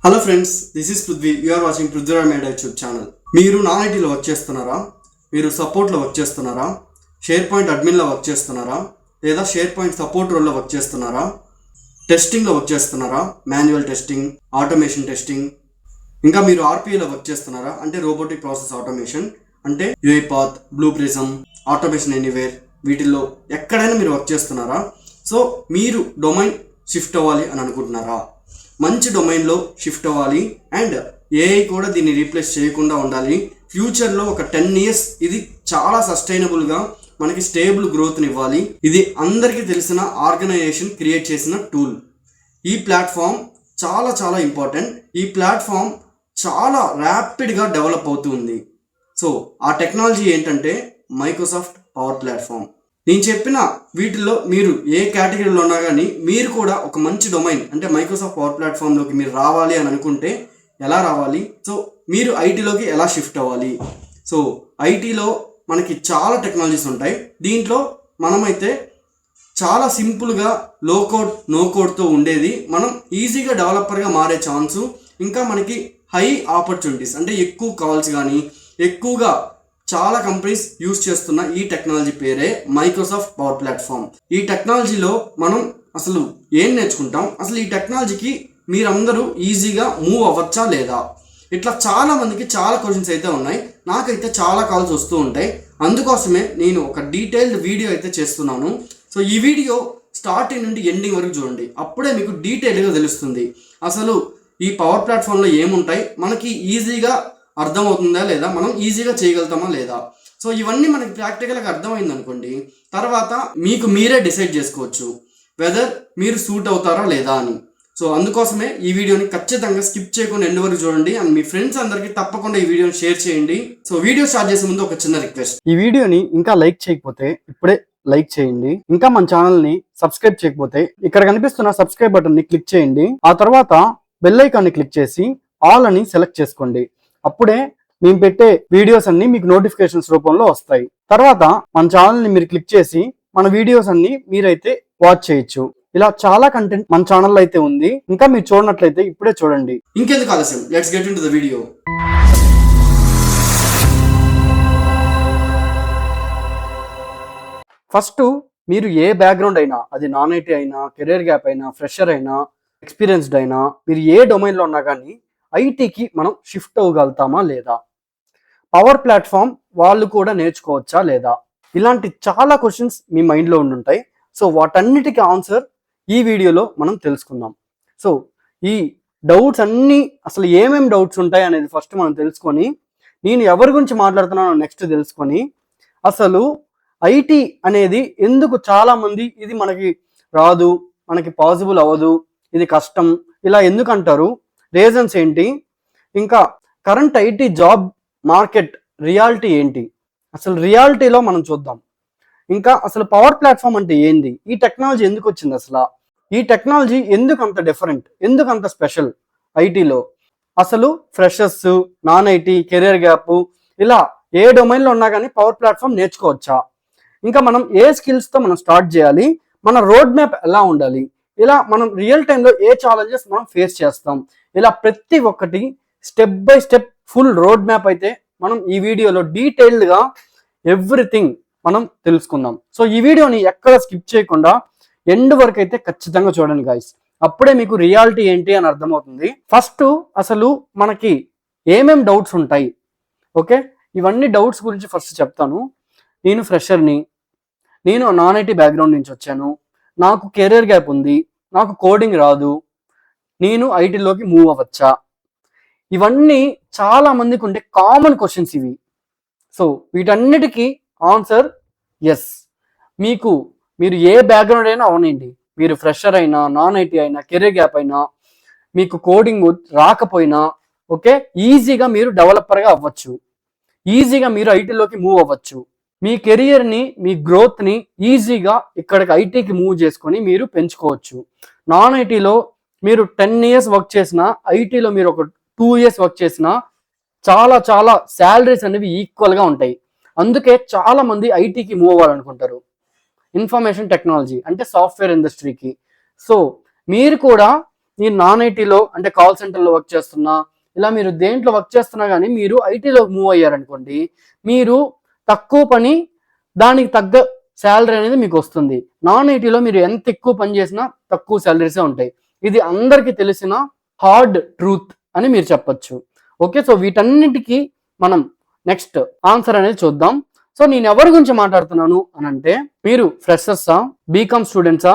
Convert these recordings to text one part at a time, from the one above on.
Hello friends, this is Prithvi. You are watching Prithviraj made YouTube channel. మీరు non ఐటీలో work చేస్తున్నారా? మీరు సపోర్ట్లో వర్క్ చేస్తున్నారా? షేర్ పాయింట్ అడ్మిన్లో వర్క్ చేస్తున్నారా? లేదా షేర్ పాయింట్ సపోర్ట్ రోల్లో వర్క్ చేస్తున్నారా? టెస్టింగ్లో వర్క్ చేస్తున్నారా? Manual testing, automation testing. ఇంకా మీరు ఆర్పిఏలో వర్క్ చేస్తున్నారా? అంటే రోబోటిక్ ప్రాసెస్ ఆటోమేషన్, అంటే యూఐపాత్, బ్లూ ప్రిజమ్, ఆటోమేషన్ ఎనీవేర్, వీటిల్లో ఎక్కడైనా మీరు వర్క్ చేస్తున్నారా? సో మీరు డొమైన్ షిఫ్ట్ అవ్వాలి అని అనుకుంటున్నారా? మంచి డొమైన్లో షిఫ్ట్ అవ్వాలి అండ్ ఏఐ కూడా దీన్ని రీప్లేస్ చేయకుండా ఉండాలి. ఫ్యూచర్లో ఒక 10 years ఇది చాలా సస్టైనబుల్గా మనకి స్టేబుల్ గ్రోత్ని ఇవ్వాలి. ఇది అందరికీ తెలిసిన ఆర్గనైజేషన్ క్రియేట్ చేసిన టూల్. ఈ ప్లాట్ఫామ్ చాలా చాలా ఇంపార్టెంట్. ఈ ప్లాట్ఫామ్ చాలా ర్యాపిడ్గా డెవలప్ అవుతుంది. సో ఆ టెక్నాలజీ ఏంటంటే మైక్రోసాఫ్ట్ పవర్ ప్లాట్ఫామ్. నేను చెప్పిన వీటిల్లో మీరు ఏ కేటగిరీలో ఉన్నా కానీ మీరు కూడా ఒక మంచి డొమైన్ అంటే మైక్రోసాఫ్ట్ పవర్ ప్లాట్ఫామ్లోకి మీరు రావాలి అని అనుకుంటే ఎలా రావాలి? సో మీరు ఐటీలోకి ఎలా షిఫ్ట్ అవ్వాలి? సో ఐటీలో మనకి చాలా టెక్నాలజీస్ ఉంటాయి. దీంట్లో మనమైతే చాలా సింపుల్గా లో కోడ్ నో కోడ్తో ఉండేది మనం ఈజీగా డెవలపర్గా మారే ఛాన్సు, ఇంకా మనకి హై ఆపర్చునిటీస్ అంటే ఎక్కువ కాల్స్ కానీ ఎక్కువగా చాలా కంపెనీస్ యూజ్ చేస్తున్న ఈ టెక్నాలజీ పేరే మైక్రోసాఫ్ట్ పవర్ ప్లాట్ఫామ్. ఈ టెక్నాలజీలో మనం అసలు ఏం నేర్చుకుంటాం, అసలు ఈ టెక్నాలజీకి మీరందరూ ఈజీగా మూవ్ అవ్వచ్చా లేదా, ఇట్లా చాలా మందికి చాలా క్వశ్చన్స్ అయితే ఉన్నాయి. నాకైతే చాలా కాల్స్ వస్తూ ఉంటాయి. అందుకోసమే నేను ఒక డీటెయిల్డ్ వీడియో అయితే చేస్తున్నాను. సో ఈ వీడియో స్టార్టింగ్ నుండి ఎండింగ్ వరకు చూడండి, అప్పుడే మీకు డీటెయిల్గా తెలుస్తుంది అసలు ఈ పవర్ ప్లాట్ఫామ్లో ఏముంటాయి, మనకి ఈజీగా అర్థమవుతుందా లేదా, మనం ఈజీగా చేయగలుగుతామా లేదా. సో ఇవన్నీ మనకి ప్రాక్టికల్గా అర్థమైంది అనుకోండి, తర్వాత మీకు మీరే డిసైడ్ చేసుకోవచ్చు వెదర్ మీరు సూట్ అవుతారా లేదా అని. సో అందుకోసమే ఈ వీడియోని ఖచ్చితంగా స్కిప్ చేయకుండా ఎండ్ వరకు చూడండి అండ్ మీ ఫ్రెండ్స్ అందరికీ తప్పకుండా ఈ వీడియోని షేర్ చేయండి. సో వీడియో స్టార్ట్ చేసే ముందు ఒక చిన్న రిక్వెస్ట్, ఈ వీడియోని ఇంకా లైక్ చేయకపోతే ఇప్పుడే లైక్ చేయండి. ఇంకా మన ఛానల్ ని సబ్స్క్రైబ్ చేయకపోతే ఇక్కడ కనిపిస్తున్న సబ్స్క్రైబ్ బటన్ ని క్లిక్ చేయండి. ఆ తర్వాత బెల్ ఐకాన్ ని క్లిక్ చేసి ఆల్ అని సెలెక్ట్ చేసుకోండి. అప్పుడే మేము పెట్టే వీడియోస్ అన్ని మీకు నోటిఫికేషన్స్ రూపంలో వస్తాయి. తర్వాత మన ఛానల్ ని మీరు క్లిక్ చేసి మన వీడియోస్ అన్ని మీరైతే వాచ్ చేయొచ్చు. ఇలా చాలా కంటెంట్ మన ఛానల్లో అయితే ఉంది. ఇంకా మీరు చూడనట్లయితే ఇప్పుడే చూడండి. ఇంకెందుకు ఆలస్యం, let's get into the video. First మీరు ఏ బ్యాక్గ్రౌండ్ అయినా, అది నాన్ ఐటీ అయినా, కెరీర్ గ్యాప్ అయినా, ఫ్రెషర్ అయినా, ఎక్స్పీరియన్స్డ్ అయినా, మీరు ఏ డొమైన్లో ఉన్నా కానీ ఐటీకి మనం షిఫ్ట్ అవ్వగలుగుతామా లేదా, పవర్ ప్లాట్ఫామ్ వాళ్ళు కూడా నేర్చుకోవచ్చా లేదా, ఇలాంటి చాలా క్వశ్చన్స్ మీ మైండ్లో ఉండుంటాయి. సో వాటన్నిటికీ ఆన్సర్ ఈ వీడియోలో మనం తెలుసుకుందాం. సో ఈ డౌట్స్ అన్నీ అసలు ఏమేమి డౌట్స్ ఉంటాయి అనేది ఫస్ట్ మనం తెలుసుకొని, నేను ఎవరి గురించి మాట్లాడుతున్నానో నెక్స్ట్ తెలుసుకొని, అసలు ఐటీ అనేది ఎందుకు చాలామంది ఇది మనకి రాదు, మనకి పాసిబుల్ అవ్వదు, ఇది కష్టం ఇలా ఎందుకు అంటారు, రీజన్స్ ఏంటి, ఇంకా current IT job market reality ఏంటి, అసలు రియాలిటీలో మనం చూద్దాం. ఇంకా అసలు పవర్ ప్లాట్ఫామ్ అంటే ఏంది, ఈ టెక్నాలజీ ఎందుకు వచ్చింది, అసలు ఈ టెక్నాలజీ ఎందుకు అంత డిఫరెంట్, ఎందుకు అంత స్పెషల్ ఐటీలో, అసలు freshers, non IT, career gap ఇలా ఏ డొమైన్లో ఉన్నా కానీ పవర్ ప్లాట్ఫామ్ నేర్చుకోవచ్చా, ఇంకా మనం ఏ స్కిల్స్తో మనం స్టార్ట్ చేయాలి, మన రోడ్ మ్యాప్ ఎలా ఉండాలి, ఇలా మనం రియల్ టైంలో ఏ ఛాలెంజెస్ మనం ఫేస్ చేస్తాం, ఇలా ప్రతి ఒక్కటి step by step full road map అయితే మనం ఈ వీడియోలో డీటెయిల్డ్గా ఎవ్రీథింగ్ మనం తెలుసుకుందాం. సో ఈ వీడియోని ఎక్కడ స్కిప్ చేయకుండా ఎండ్ వరకు అయితే ఖచ్చితంగా చూడండి గైస్, అప్పుడే మీకు రియాలిటీ ఏంటి అని అర్థమవుతుంది. ఫస్ట్ అసలు మనకి ఏమేం డౌట్స్ ఉంటాయి, ఓకే, ఇవన్నీ డౌట్స్ గురించి ఫస్ట్ చెప్తాను. నేను ఫ్రెషర్ని, నేను నాన్ ఐటీ బ్యాక్గ్రౌండ్ నుంచి వచ్చాను, నాకు కెరీర్ గ్యాప్ ఉంది, నాకు కోడింగ్ రాదు, నేను ఐటీలోకి మూవ్ అవ్వచ్చా, ఇవన్నీ చాలా మందికి ఉండే కామన్ క్వశ్చన్స్ ఇవి. సో వీటన్నిటికీ ఆన్సర్ ఎస్. మీరు ఏ బ్యాక్గ్రౌండ్ అయినా అవనండి, మీరు ఫ్రెషర్ అయినా, నాన్ ఐటీ అయినా, కెరీర్ గ్యాప్ అయినా, మీకు కోడింగ్ రాకపోయినా ఓకే, ఈజీగా మీరు డెవలపర్గా అవ్వచ్చు, ఈజీగా మీరు ఐటీలోకి మూవ్ అవ్వచ్చు. మీ కెరియర్ని, మీ గ్రోత్ని ఈజీగా ఇక్కడికి ఐటీకి మూవ్ చేసుకొని మీరు పెంచుకోవచ్చు. నాన్ ఐటీలో మీరు 10 years వర్క్ చేసినా, ఐటీలో మీరు ఒక 2 years వర్క్ చేసినా చాలా చాలా శాలరీస్ అనేవి ఈక్వల్గా ఉంటాయి. అందుకే చాలా మంది ఐటీకి మూవ్ అవ్వాలనుకుంటారు, ఇన్ఫర్మేషన్ టెక్నాలజీ అంటే సాఫ్ట్వేర్ ఇండస్ట్రీకి. సో మీరు కూడా మీరు నాన్ ఐటీలో అంటే కాల్ సెంటర్లో వర్క్ చేస్తున్నా, ఇలా మీరు దేంట్లో వర్క్ చేస్తున్నా కానీ మీరు ఐటీలో మూవ్ అయ్యారనుకోండి, మీరు తక్కువ పని దానికి తగ్గ శాలరీ అనేది మీకు వస్తుంది. నాన్ ఐటీలో మీరు ఎంత ఎక్కువ పని చేసినా తక్కువ శాలరీసే ఉంటాయి. ఇది అందరికీ తెలిసిన హార్డ్ ట్రూత్ అని మీరు చెప్పొచ్చు. ఓకే, సో వీటన్నిటికీ మనం నెక్స్ట్ ఆన్సర్ అనేది చూద్దాం. సో నేను ఎవరి గురించి మాట్లాడుతున్నాను అని అంటే, మీరు ఫ్రెషర్సా, బీకామ్ స్టూడెంట్సా,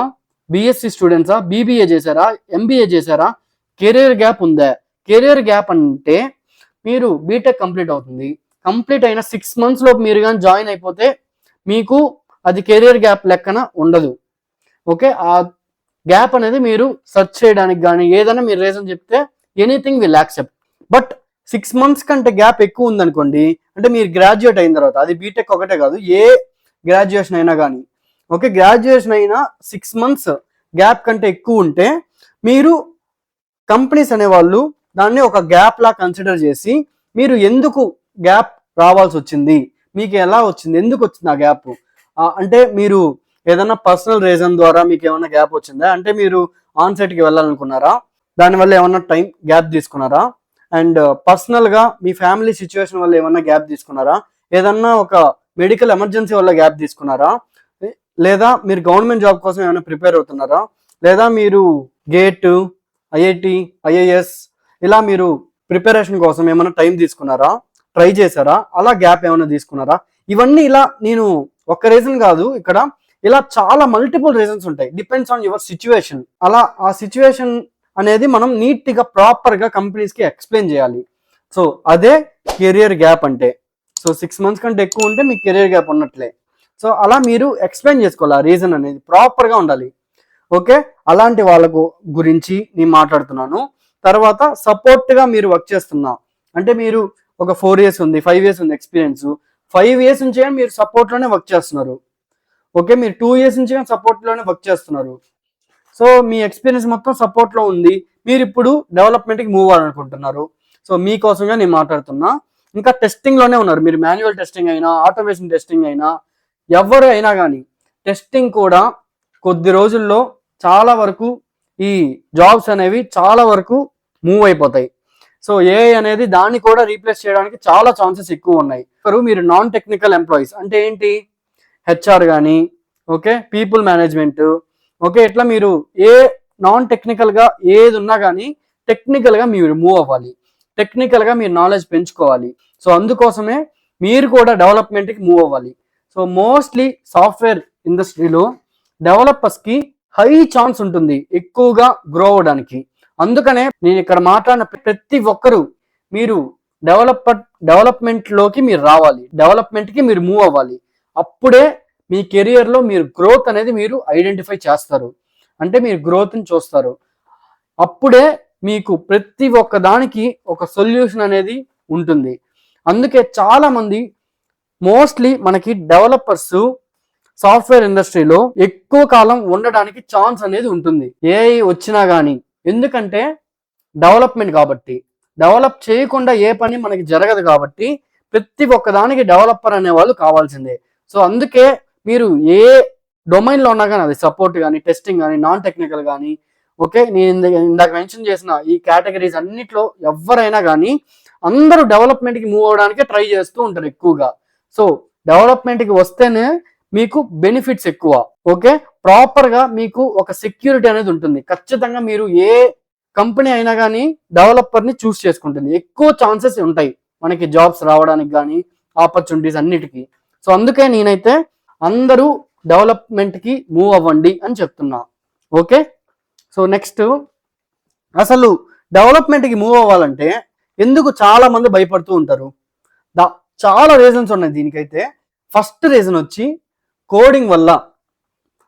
బీఎస్సీ స్టూడెంట్సా, బీబీఏ చేశారా, ఎంబీఏ చేశారా, కెరీర్ గ్యాప్ ఉందా? కెరీర్ గ్యాప్ అంటే మీరు బీటెక్ కంప్లీట్ అవుతుంది, కంప్లీట్ అయిన 6 months లోపు మీరు కానీ జాయిన్ అయిపోతే మీకు అది కెరీర్ గ్యాప్ లెక్కన ఉండదు. ఓకే, ఆ గ్యాప్ అనేది మీరు సెర్చ్ చేయడానికి కానీ ఏదైనా మీరు రీజన్ చెప్తే anything will accept. But 6 months కంటే గ్యాప్ ఎక్కువ ఉందనుకోండి, అంటే మీరు గ్రాడ్యుయేట్ అయిన తర్వాత, అది బీటెక్ ఒకటే కాదు, ఏ గ్రాడ్యుయేషన్ అయినా కానీ, ఓకే, గ్రాడ్యుయేషన్ అయినా 6 months గ్యాప్ కంటే ఎక్కువ ఉంటే మీరు కంపెనీస్ అనేవాళ్ళు దాన్ని ఒక గ్యాప్ లా కన్సిడర్ చేసి, మీరు ఎందుకు గ్యాప్ రావాల్సి వచ్చింది, మీకు ఎలా వచ్చింది, ఎందుకు వచ్చింది ఆ గ్యాప్, అంటే మీరు ఏదైనా పర్సనల్ రీజన్ ద్వారా మీకు ఏమైనా గ్యాప్ వచ్చిందా, అంటే మీరు ఆన్ సైట్కి వెళ్ళాలనుకున్నారా, దానివల్ల ఏమన్నా టైం గ్యాప్ తీసుకున్నారా, అండ్ పర్సనల్గా మీ ఫ్యామిలీ సిచ్యువేషన్ వల్ల ఏమన్నా గ్యాప్ తీసుకున్నారా, ఏదన్నా ఒక మెడికల్ ఎమర్జెన్సీ వల్ల గ్యాప్ తీసుకున్నారా, లేదా మీరు గవర్నమెంట్ జాబ్ కోసం ఏమైనా ప్రిపేర్ అవుతున్నారా, లేదా మీరు గేట్, ఐఐటి, ఐఏఎస్ ఇలా మీరు ప్రిపరేషన్ కోసం ఏమైనా టైం తీసుకున్నారా, ట్రై చేశారా, అలా గ్యాప్ ఏమైనా తీసుకున్నారా, ఇవన్నీ ఇలా నేను ఒక్క రీజన్ కాదు, ఇక్కడ ఇలా చాలా మల్టిపుల్ రీజన్స్ ఉంటాయి, డిపెండ్స్ ఆన్ యువర్ సిచ్యువేషన్. అలా ఆ సిచ్యువేషన్ అనేది మనం నీట్గా ప్రాపర్గా కంపెనీస్కి ఎక్స్ప్లెయిన్ చేయాలి. సో అదే కెరియర్ గ్యాప్ అంటే. సో 6 months కంటే ఎక్కువ ఉంటే మీకు కెరియర్ గ్యాప్ ఉన్నట్లే. సో అలా మీరు ఎక్స్ప్లెయిన్ చేసుకోవాలి, ఆ రీజన్ అనేది ప్రాపర్గా ఉండాలి. ఓకే, అలాంటి వాళ్ళకు గురించి నేను మాట్లాడుతున్నాను. తర్వాత సపోర్ట్గా మీరు వర్క్ చేస్తున్నా అంటే, మీరు ఒక 4 years ఉంది, 5 years ఉంది ఎక్స్పీరియన్స్, 5 years నుంచి మీరు సపోర్ట్లోనే వర్క్ చేస్తున్నారు. ఓకే, మీరు 2 years నుంచి సపోర్ట్లోనే వర్క్ చేస్తున్నారు. సో మీ ఎక్స్పీరియన్స్ మొత్తం సపోర్ట్లో ఉంది, మీరు ఇప్పుడు డెవలప్మెంట్కి మూవ్ అవ్వాలనుకుంటున్నారు. సో మీకోసంగా నేను మాట్లాడుతున్నా. ఇంకా టెస్టింగ్లోనే ఉన్నారు, మీరు మాన్యువల్ టెస్టింగ్ అయినా, ఆటోమేషన్ టెస్టింగ్ అయినా, ఎవరు అయినా కానీ టెస్టింగ్ కూడా కొద్ది రోజుల్లో చాలా వరకు ఈ జాబ్స్ అనేవి చాలా వరకు మూవ్ అయిపోతాయి. సో ఏఐ అనేది దాన్ని కూడా రీప్లేస్ చేయడానికి చాలా ఛాన్సెస్ ఎక్కువ ఉన్నాయి. మీరు నాన్ టెక్నికల్ ఎంప్లాయీస్ అంటే ఏంటి, హెచ్ఆర్ కానీ, ఓకే, పీపుల్ మేనేజ్మెంట్, ఓకే, ఇట్లా మీరు ఏ నాన్ టెక్నికల్గా ఏది ఉన్నా కానీ టెక్నికల్గా మీరు మూవ్ అవ్వాలి, టెక్నికల్గా మీరు నాలెడ్జ్ పెంచుకోవాలి. సో అందుకోసమే మీరు కూడా డెవలప్మెంట్కి మూవ్ అవ్వాలి. సో మోస్ట్లీ సాఫ్ట్వేర్ ఇండస్ట్రీలో డెవలపర్స్కి హై ఛాన్స్ ఉంటుంది ఎక్కువగా గ్రో అవ్వడానికి. అందుకనే నేను ఇక్కడ మాట్లాడిన ప్రతి ఒక్కరూ మీరు డెవలప్మెంట్లోకి మీరు రావాలి, డెవలప్మెంట్కి మీరు మూవ్ అవ్వాలి. అప్పుడే మీ కెరియర్లో మీరు గ్రోత్ అనేది మీరు ఐడెంటిఫై చేస్తారు, అంటే మీరు గ్రోత్ని చూస్తారు. అప్పుడే మీకు ప్రతి ఒక్క దానికి ఒక సొల్యూషన్ అనేది ఉంటుంది. అందుకే చాలామంది మోస్ట్లీ మనకి డెవలపర్స్ సాఫ్ట్వేర్ ఇండస్ట్రీలో ఎక్కువ కాలం ఉండడానికి ఛాన్స్ అనేది ఉంటుంది ఏఐ వచ్చినా కానీ. ఎందుకంటే డెవలప్మెంట్ కాబట్టి, డెవలప్ చేయకుండా ఏ పని మనకి జరగదు కాబట్టి ప్రతి ఒక్క దానికి డెవలపర్ అనే వాళ్ళు కావాల్సిందే. సో అందుకే మీరు ఏ డొమైన్లో ఉన్నా కానీ, అది సపోర్ట్ కానీ, టెస్టింగ్ కానీ, నాన్ టెక్నికల్ కానీ, ఓకే, నేను ఇందాక మెన్షన్ చేసిన ఈ కేటగిరీస్ అన్నిట్లో ఎవరైనా కానీ అందరూ డెవలప్మెంట్కి మూవ్ అవడానికి ట్రై చేస్తూ ఉంటారు ఎక్కువగా. సో డెవలప్మెంట్కి వస్తేనే మీకు బెనిఫిట్స్ ఎక్కువ. ఓకే, ప్రాపర్గా మీకు ఒక సెక్యూరిటీ అనేది ఉంటుంది. ఖచ్చితంగా మీరు ఏ కంపెనీ అయినా కానీ డెవలపర్ని చూస్ చేసుకుంటుంది, ఎక్కువ ఛాన్సెస్ ఉంటాయి మనకి జాబ్స్ రావడానికి కానీ, ఆపర్చునిటీస్ అన్నిటికీ. సో అందుకే నేనైతే అందరూ డెవలప్మెంట్కి మూవ్ అవ్వండి అని చెప్తున్నా. ఓకే, సో నెక్స్ట్, అసలు డెవలప్మెంట్కి మూవ్ అవ్వాలంటే ఎందుకు చాలా మంది భయపడుతూ ఉంటారు? చాలా రీజన్స్ ఉన్నాయి దీనికైతే. ఫస్ట్ రీజన్ వచ్చి కోడింగ్ వల్ల.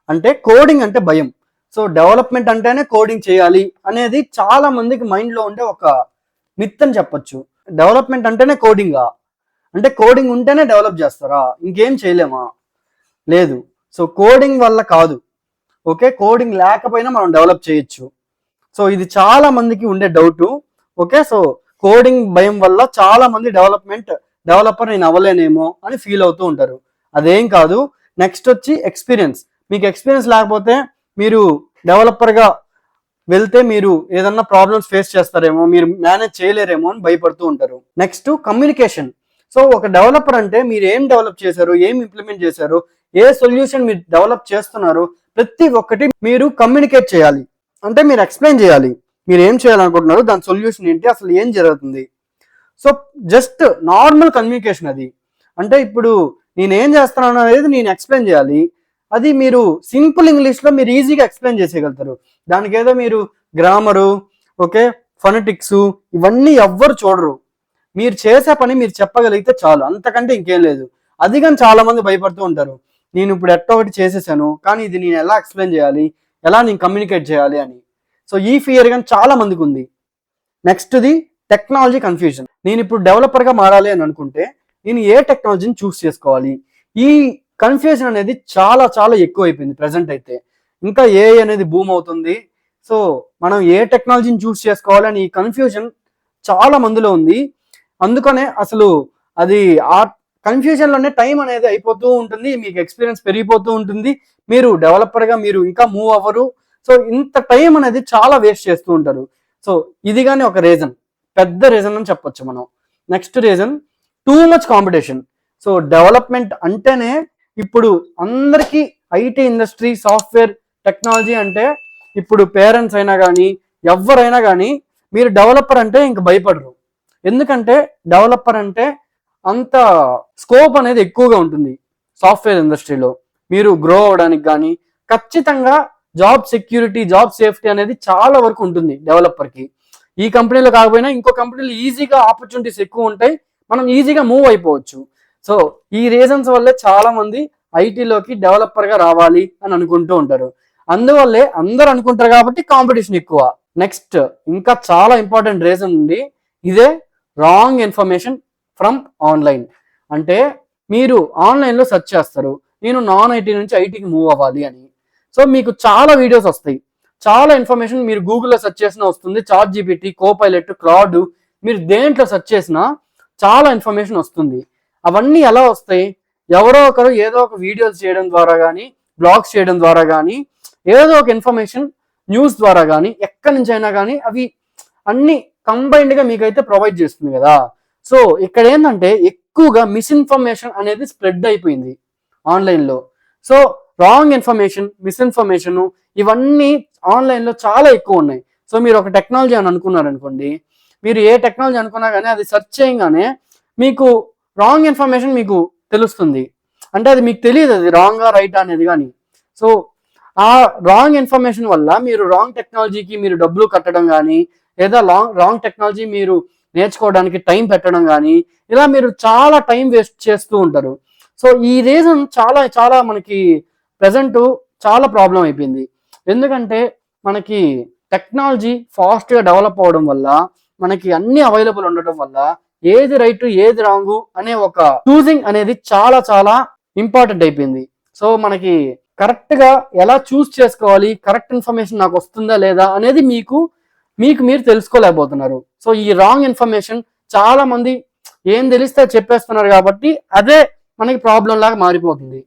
అంటే కోడింగ్ అంటే భయం. సో డెవలప్మెంట్ అంటేనే కోడింగ్ చేయాలి అనేది చాలా మందికి మైండ్లో ఉండే ఒక మిత్ అని చెప్పొచ్చు. డెవలప్మెంట్ అంటేనే కోడింగా, అంటే కోడింగ్ ఉంటేనే డెవలప్ చేస్తారా, ఇంకేం చేయలేమా? లేదు. సో కోడింగ్ వల్ల కాదు, ఓకే, కోడింగ్ లేకపోయినా మనం డెవలప్ చేయొచ్చు. సో ఇది చాలా మందికి ఉండే డౌటు. ఓకే, సో కోడింగ్ భయం వల్ల చాలా మంది డెవలపర్ నేను అవ్వలేనేమో అని ఫీల్ అవుతూ ఉంటారు. అదేం కాదు. నెక్స్ట్ వచ్చి ఎక్స్పీరియన్స్. మీకు ఎక్స్పీరియన్స్ లేకపోతే మీరు డెవలపర్గా వెళ్తే మీరు ఏదన్నా ప్రాబ్లమ్స్ ఫేస్ చేస్తారేమో, మీరు మేనేజ్ చేయలేరేమో అని భయపడుతూ ఉంటారు. Next communication. సో ఒక డెవలపర్ అంటే మీరు ఏం డెవలప్ చేశారు, ఏం ఇంప్లిమెంట్ చేశారు, ఏ సొల్యూషన్ మీరు డెవలప్ చేస్తున్నారు, ప్రతి ఒక్కటి మీరు కమ్యూనికేట్ చేయాలి. అంటే మీరు ఎక్స్ప్లెయిన్ చేయాలి, మీరు ఏం చేయాలనుకుంటున్నారు, దాని సొల్యూషన్ ఏంటి, అసలు ఏం జరుగుతుంది. సో జస్ట్ నార్మల్ కమ్యూనికేషన్ అది. అంటే ఇప్పుడు నేను ఏం చేస్తున్నాను అనేది నేను ఎక్స్ప్లెయిన్ చేయాలి. అది మీరు సింపుల్ ఇంగ్లీష్లో మీరు ఈజీగా ఎక్స్ప్లెయిన్ చేసేయగలుగుతారు. దానికి ఏదో మీరు గ్రామరు, ఓకే, ఫొనెటిక్స్ ఇవన్నీ ఎవ్వరు చూడరు. మీరు చేసే పని మీరు చెప్పగలిగితే చాలు, అంతకంటే ఇంకేం లేదు. అది కానీ చాలా మంది భయపడుతూ ఉంటారు, నేను ఇప్పుడు ఎట్టో ఒకటి చేసేసాను కానీ ఇది నేను ఎలా ఎక్స్ప్లెయిన్ చేయాలి, ఎలా నేను కమ్యూనికేట్ చేయాలి అని. సో ఈ ఫియర్ కానీ చాలా మందికి ఉంది. నెక్స్ట్ది టెక్నాలజీ కన్ఫ్యూజన్. నేను ఇప్పుడు డెవలపర్గా మారాలి అని అనుకుంటే నేను ఏ టెక్నాలజీని చూస్ చేసుకోవాలి, ఈ కన్ఫ్యూజన్ అనేది చాలా చాలా ఎక్కువ అయిపోయింది ప్రజెంట్ అయితే. ఇంకా ఏఐ అనేది బూమ్ అవుతుంది. సో మనం ఏ టెక్నాలజీని చూస్ చేసుకోవాలని ఈ కన్ఫ్యూజన్ చాలా మందిలో ఉంది. అందుకనే అసలు అది ఆ కన్ఫ్యూజన్లోనే టైం అనేది అయిపోతూ ఉంటుంది, మీకు ఎక్స్పీరియన్స్ పెరిగిపోతూ ఉంటుంది, మీరు డెవలపర్గా మీరు ఇంకా మూవ్ అవ్వరు. సో ఇంత టైం అనేది చాలా వేస్ట్ చేస్తూ ఉంటారు. సో ఇది కానీ ఒక రీజన్, పెద్ద రీజన్ అని చెప్పొచ్చు మనం. Next reason too much competition. So development అంటేనే ఇప్పుడు అందరికీ ఐటీ ఇండస్ట్రీ, సాఫ్ట్వేర్, టెక్నాలజీ అంటే ఇప్పుడు పేరెంట్స్ అయినా కానీ ఎవరైనా కానీ మీరు డెవలపర్ అంటే ఇంక భయపడరు. ఎందుకంటే డెవలపర్ అంటే అంత స్కోప్ అనేది ఎక్కువగా ఉంటుంది సాఫ్ట్వేర్ ఇండస్ట్రీలో. మీరు గ్రో అవడానికి కానీ ఖచ్చితంగా జాబ్ సెక్యూరిటీ, జాబ్ సేఫ్టీ అనేది చాలా వరకు ఉంటుంది డెవలపర్కి. ఈ కంపెనీలో కాకపోయినా ఇంకో కంపెనీలో ఈజీగా ఆపర్చునిటీస్ ఎక్కువ ఉంటాయి, మనం ఈజీగా మూవ్ అయిపోవచ్చు. సో ఈ రీజన్స్ వల్లే చాలా మంది ఐటీలోకి డెవలపర్గా రావాలి అని అనుకుంటూ ఉంటారు. అందువల్లే అందరు అనుకుంటారు కాబట్టి కాంపిటీషన్ ఎక్కువ. నెక్స్ట్ ఇంకా చాలా ఇంపార్టెంట్ రీజన్ ఉంది, ఇదే రాంగ్ ఇన్ఫర్మేషన్ ఫ్రమ్ ఆన్లైన్. అంటే మీరు ఆన్లైన్లో సెర్చ్ చేస్తారు, నేను నాన్ ఐటీ నుంచి ఐటీకి మూవ్ అవ్వాలి అని. సో మీకు చాలా వీడియోస్ వస్తాయి, చాలా ఇన్ఫర్మేషన్ మీరు గూగుల్లో సెర్చ్ చేసినా వస్తుంది, చాట్ జీపీటీ, కోపైలట్, క్లౌడ్, మీరు దేంట్లో సెర్చ్ చేసినా చాలా ఇన్ఫర్మేషన్ వస్తుంది. అవన్నీ ఎలా వస్తాయి, ఎవరో ఒకరు ఏదో ఒక వీడియోస్ చేయడం ద్వారా కానీ, బ్లాగ్స్ చేయడం ద్వారా కానీ, ఏదో ఒక ఇన్ఫర్మేషన్ న్యూస్ ద్వారా కానీ, ఎక్కడి నుంచి అయినా కానీ అవి అన్ని కంబైన్డ్గా మీకైతే ప్రొవైడ్ చేస్తుంది కదా. సో ఇక్కడ ఏంటంటే ఎక్కువగా మిస్ఇన్ఫర్మేషన్ అనేది స్ప్రెడ్ అయిపోయింది ఆన్లైన్లో. సో రాంగ్ ఇన్ఫర్మేషన్, మిస్ఇన్ఫర్మేషన్ ఇవన్నీ ఆన్లైన్లో చాలా ఎక్కువ ఉన్నాయి. సో మీరు ఒక టెక్నాలజీ అని అనుకున్నారనుకోండి, మీరు ఏ టెక్నాలజీ అనుకున్నా కానీ అది సెర్చ్ చేయగానే మీకు రాంగ్ ఇన్ఫర్మేషన్ మీకు తెలుస్తుంది. అంటే అది మీకు తెలియదు అది రాంగా రైటా అనేది కానీ. సో ఆ రాంగ్ ఇన్ఫర్మేషన్ వల్ల మీరు రాంగ్ టెక్నాలజీకి మీరు డబ్బులు కట్టడం కానీ, లేదా రాంగ్ టెక్నాలజీ మీరు నేర్చుకోవడానికి టైం పెట్టడం కానీ, ఇలా మీరు చాలా టైం వేస్ట్ చేస్తూ ఉంటారు. సో ఈ రీజన్ చాలా చాలా మనకి ప్రజెంట్ చాలా ప్రాబ్లం అయిపోయింది. ఎందుకంటే మనకి టెక్నాలజీ ఫాస్ట్గా డెవలప్ అవ్వడం వల్ల, మనకి అన్ని అవైలబుల్ ఉండటం వల్ల ఏది రైట్ ఏది రాంగు అనే ఒక చూజింగ్ అనేది చాలా చాలా ఇంపార్టెంట్ అయిపోయింది. సో మనకి కరెక్ట్గా ఎలా చూస్ చేసుకోవాలి, కరెక్ట్ ఇన్ఫర్మేషన్ నాకు వస్తుందా లేదా అనేది మీకు మీరు తెలుసుకోలేకపోతున్నారు. సో ఈ రాంగ్ ఇన్ఫర్మేషన్ చాలా మంది ఏం తెలిస్తే చెప్పేస్తున్నారు కాబట్టి అదే మనకి ప్రాబ్లం లాగా మారిపోతుంది.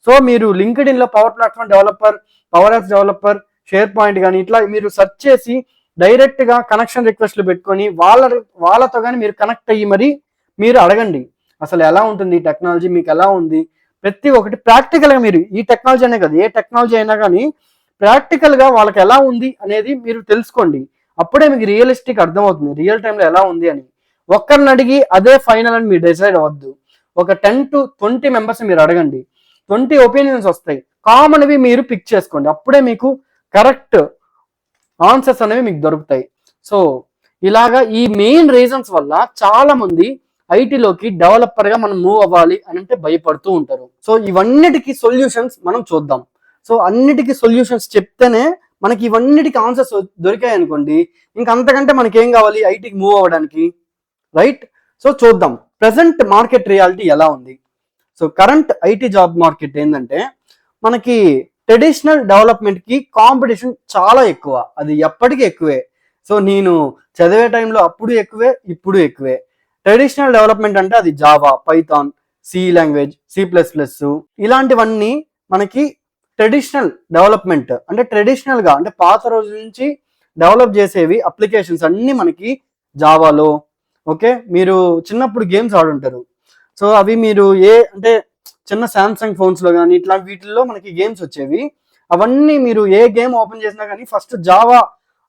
సో మీరు లింక్డ్ఇన్లో Power Platform developer, Power Apps developer, SharePoint కానీ ఇట్లా మీరు సెర్చ్ చేసి డైరెక్ట్గా కనెక్షన్ రిక్వెస్ట్లు పెట్టుకొని వాళ్ళతో కానీ మీరు కనెక్ట్ అయ్యి మరి మీరు అడగండి అసలు ఎలా ఉంటుంది ఈ టెక్నాలజీ, మీకు ఎలా ఉంది, ప్రతి ఒక్కటి ప్రాక్టికల్గా మీరు ఈ టెక్నాలజీ అనే కదా ఏ టెక్నాలజీ అయినా కానీ ప్రాక్టికల్గా వాళ్ళకి ఎలా ఉంది అనేది మీరు తెలుసుకోండి. అప్పుడే మీకు రియలిస్టిక్ అర్థమవుతుంది రియల్ టైంలో ఎలా ఉంది అని. ఒక్కరిని అడిగి అదే ఫైనల్ అని మీరు డిసైడ్ అవ్వద్దు. ఒక 10 to 20 మెంబర్స్ మీరు అడగండి, 20 ఒపీనియన్స్ వస్తాయి, కామన్వి మీరు పిక్ చేసుకోండి, అప్పుడే మీకు కరెక్ట్ ఆన్సర్స్ అనేవి మీకు దొరుకుతాయి. సో ఇలాగా ఈ మెయిన్ రీజన్స్ వల్ల చాలా మంది ఐటీలోకి డెవలపర్గా మనం మూవ్ అవ్వాలి అని అంటే భయపడుతూ ఉంటారు. సో ఇవన్నిటికీ సొల్యూషన్స్ మనం చూద్దాం. సో అన్నిటికీ సొల్యూషన్స్ చెప్తేనే మనకి ఇవన్నిటికీ ఆన్సర్స్ దొరికాయి అనుకోండి, ఇంక అంతకంటే మనకేం కావాలి ఐటీకి మూవ్ అవ్వడానికి, రైట్? సో చూద్దాం ప్రజెంట్ మార్కెట్ రియాలిటీ ఎలా ఉంది. So current IT job market ఏంటంటే మనకి ట్రెడిషనల్ డెవలప్మెంట్కి కాంపిటీషన్ చాలా ఎక్కువ, అది ఎప్పటికీ ఎక్కువే. సో నేను చదివే టైంలో అప్పుడు ఎక్కువే, ఇప్పుడు ఎక్కువే. ట్రెడిషనల్ డెవలప్మెంట్ అంటే అది Java, Python, C language, C++, ఇలాంటివన్నీ మనకి ట్రెడిషనల్ డెవలప్మెంట్. అంటే ట్రెడిషనల్గా అంటే పాత రోజుల నుంచి డెవలప్ చేసేవి అప్లికేషన్స్ అన్నీ మనకి జావాలో. ఓకే, మీరు చిన్నప్పుడు గేమ్స్ ఆడుంటారు. సో అవి మీరు అంటే చిన్న శాంసంగ్ ఫోన్స్లో కానీ ఇట్లా వీటిల్లో మనకి గేమ్స్ వచ్చేవి. అవన్నీ మీరు ఏ గేమ్ ఓపెన్ చేసినా కానీ ఫస్ట్ జావా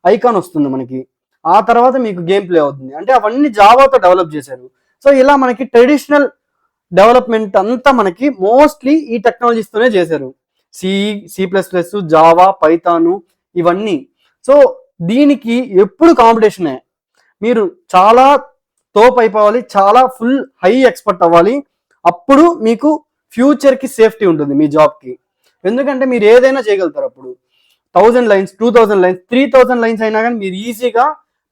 ఐకాన్ వస్తుంది మనకి, ఆ తర్వాత మీకు గేమ్ ప్లే అవుతుంది. అంటే అవన్నీ జావాతో డెవలప్ చేశారు. సో ఇలా మనకి ట్రెడిషనల్ డెవలప్మెంట్ అంతా మనకి మోస్ట్లీ ఈ టెక్నాలజీస్తోనే చేశారు. C++, జావా, పైథాను ఇవన్నీ. సో దీనికి ఎప్పుడు కాంపిటీషనే. మీరు చాలా తోపు అయిపోవాలి, చాలా ఫుల్ హై ఎక్స్పర్ట్ అవ్వాలి. అప్పుడు మీకు ఫ్యూచర్కి సేఫ్టీ ఉంటుంది మీ జాబ్కి. ఎందుకంటే మీరు ఏదైనా చేయగలుగుతారు. అప్పుడు 1000 లైన్స్, 2000 లైన్స్, 3000 లైన్స్ అయినా కానీ మీరు ఈజీగా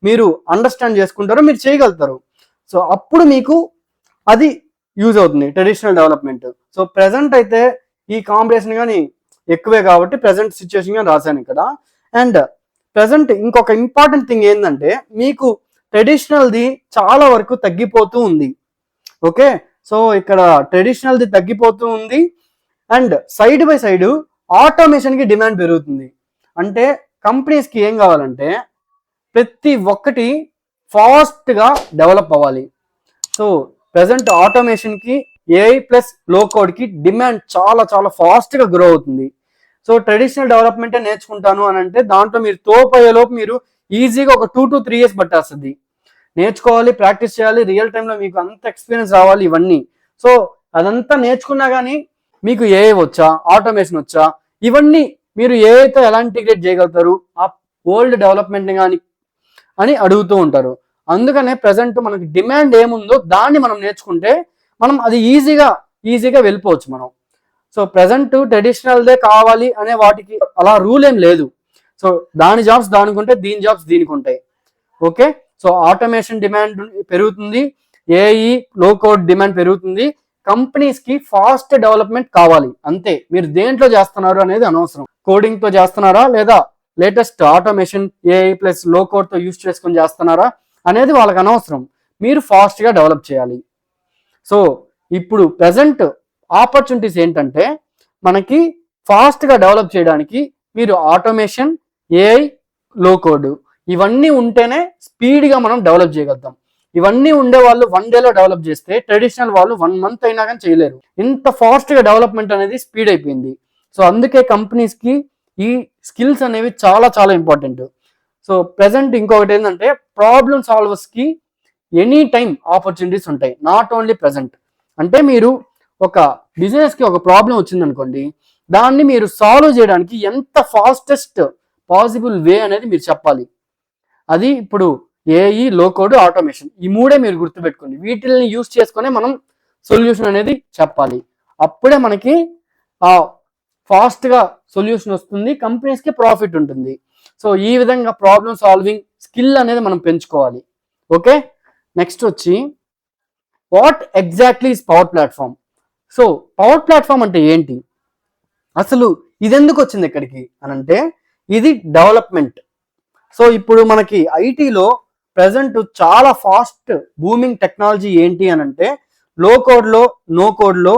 మీరు అండర్స్టాండ్ చేసుకుంటారు, మీరు చేయగలుగుతారు. సో అప్పుడు మీకు అది యూజ్ అవుతుంది ట్రెడిషనల్ డెవలప్మెంట్. సో ప్రెసెంట్ అయితే ఈ కాంపిటీషన్ కానీ ఎక్కువే కాబట్టి ప్రెసెంట్ సిచ్యువేషన్ కానీ రాశాను ఇక్కడ. అండ్ ప్రెసెంట్ ఇంకొక ఇంపార్టెంట్ థింగ్ ఏంటంటే మీకు ట్రెడిషనల్ది చాలా వరకు తగ్గిపోతూ ఉంది. ఓకే, సో ఇక్కడ ట్రెడిషనల్ది తగ్గిపోతూ ఉంది అండ్ సైడ్ బై సైడ్ ఆటోమేషన్కి డిమాండ్ పెరుగుతుంది. అంటే కంపెనీస్కి ఏం కావాలంటే ప్రతి ఒక్కటి ఫాస్ట్గా డెవలప్ అవ్వాలి. సో ప్రెసెంట్ ఆటోమేషన్కి AI ప్లస్ లో కోడ్కి డిమాండ్ చాలా చాలా ఫాస్ట్గా గ్రో అవుతుంది. సో ట్రెడిషనల్ డెవలప్మెంటే నేర్చుకుంటాను అని అంటే దాంట్లో మీరు తోపయ్యేలోపు మీరు ఈజీగా ఒక 2 to 3 years పట్టేస్తుంది. నేర్చుకోవాలి, ప్రాక్టీస్ చేయాలి, రియల్ టైంలో మీకు అంత ఎక్స్పీరియన్స్ రావాలి ఇవన్నీ. సో అదంతా నేర్చుకున్నా కానీ మీకు AI వచ్చా, ఆటోమేషన్ వచ్చా, ఇవన్నీ మీరు AIతో ఎలా ఇంటిగ్రేట్ చేయగలుగుతారు, ఆ ఓల్డ్ డెవలప్మెంట్ కానీ అని అడుగుతూ ఉంటారు. అందుకనే ప్రజెంట్ మనకి డిమాండ్ ఏముందో దాన్ని మనం నేర్చుకుంటే మనం అది ఈజీగా వెళ్ళిపోవచ్చు మనం. సో ప్రజెంట్ ట్రెడిషనల్దే కావాలి అనే వాటికి అలా రూల్ ఏం లేదు. సో దాని జాబ్స్ దానికి ఉంటాయి, దీని జాబ్స్ దీనికి ఉంటాయి. ఓకే, సో ఆటోమేషన్ డిమాండ్ పెరుగుతుంది, AI లో కోడ్ డిమాండ్ పెరుగుతుంది. కంపెనీస్కి ఫాస్ట్ డెవలప్మెంట్ కావాలి అంతే. మీరు దేంట్లో చేస్తున్నారు అనేది అనవసరం. కోడింగ్తో చేస్తున్నారా లేదా లేటెస్ట్ ఆటోమేషన్ AI ప్లస్ లో కోడ్తో యూజ్ చేసుకొని చేస్తున్నారా అనేది వాళ్ళకి అనవసరం. మీరు ఫాస్ట్గా డెవలప్ చేయాలి. సో ఇప్పుడు ప్రజెంట్ ఆపర్చునిటీస్ ఏంటంటే మనకి ఫాస్ట్గా డెవలప్ చేయడానికి మీరు ఆటోమేషన్, AI, లో కోడ్ ఇవన్నీ ఉంటేనే స్పీడ్గా మనం డెవలప్ చేయగలుగుతాం. ఇవన్నీ ఉండే వాళ్ళు 1 dayలో డెవలప్ చేస్తే ట్రెడిషనల్ వాళ్ళు 1 month అయినా కానీ చేయలేరు. ఇంత ఫాస్ట్గా డెవలప్మెంట్ అనేది స్పీడ్ అయిపోయింది. సో అందుకే కంపెనీస్కి ఈ స్కిల్స్ అనేవి చాలా చాలా ఇంపార్టెంట్. సో ప్రెసెంట్ ఇంకొకటి ఏంటంటే ప్రాబ్లమ్ సాల్వర్స్కి ఎనీ టైం ఆపర్చునిటీస్ ఉంటాయి, నాట్ ఓన్లీ ప్రెసెంట్. అంటే మీరు ఒక బిజినెస్కి ఒక ప్రాబ్లం వచ్చిందనుకోండి, దాన్ని మీరు సాల్వ్ చేయడానికి ఎంత ఫాస్టెస్ట్ పాసిబుల్ వే అనేది మీరు చెప్పాలి. అది ఇప్పుడు AI, లో కోడ్, ఆటోమేషన్ ఈ మూడే మీరు గుర్తుపెట్టుకోండి. వీటిని యూజ్ చేసుకునే మనం సొల్యూషన్ అనేది చెప్పాలి. అప్పుడే మనకి ఫాస్ట్గా సొల్యూషన్ వస్తుంది, కంపెనీస్కి ప్రాఫిట్ ఉంటుంది. సో ఈ విధంగా ప్రాబ్లమ్ సాల్వింగ్ స్కిల్ అనేది మనం పెంచుకోవాలి. ఓకే, నెక్స్ట్ వచ్చి what exactly is power Platform. So power platform అంటే ఏంటి, అసలు ఇది ఎందుకు వచ్చింది ఇక్కడికి అని అంటే ఇది డెవలప్మెంట్. సో ఇప్పుడు మనకి ఐటీలో ప్రజెంట్ చాలా ఫాస్ట్ బూమింగ్ టెక్నాలజీ ఏంటి అని అంటే లో కోడ్లో, నో కోడ్లో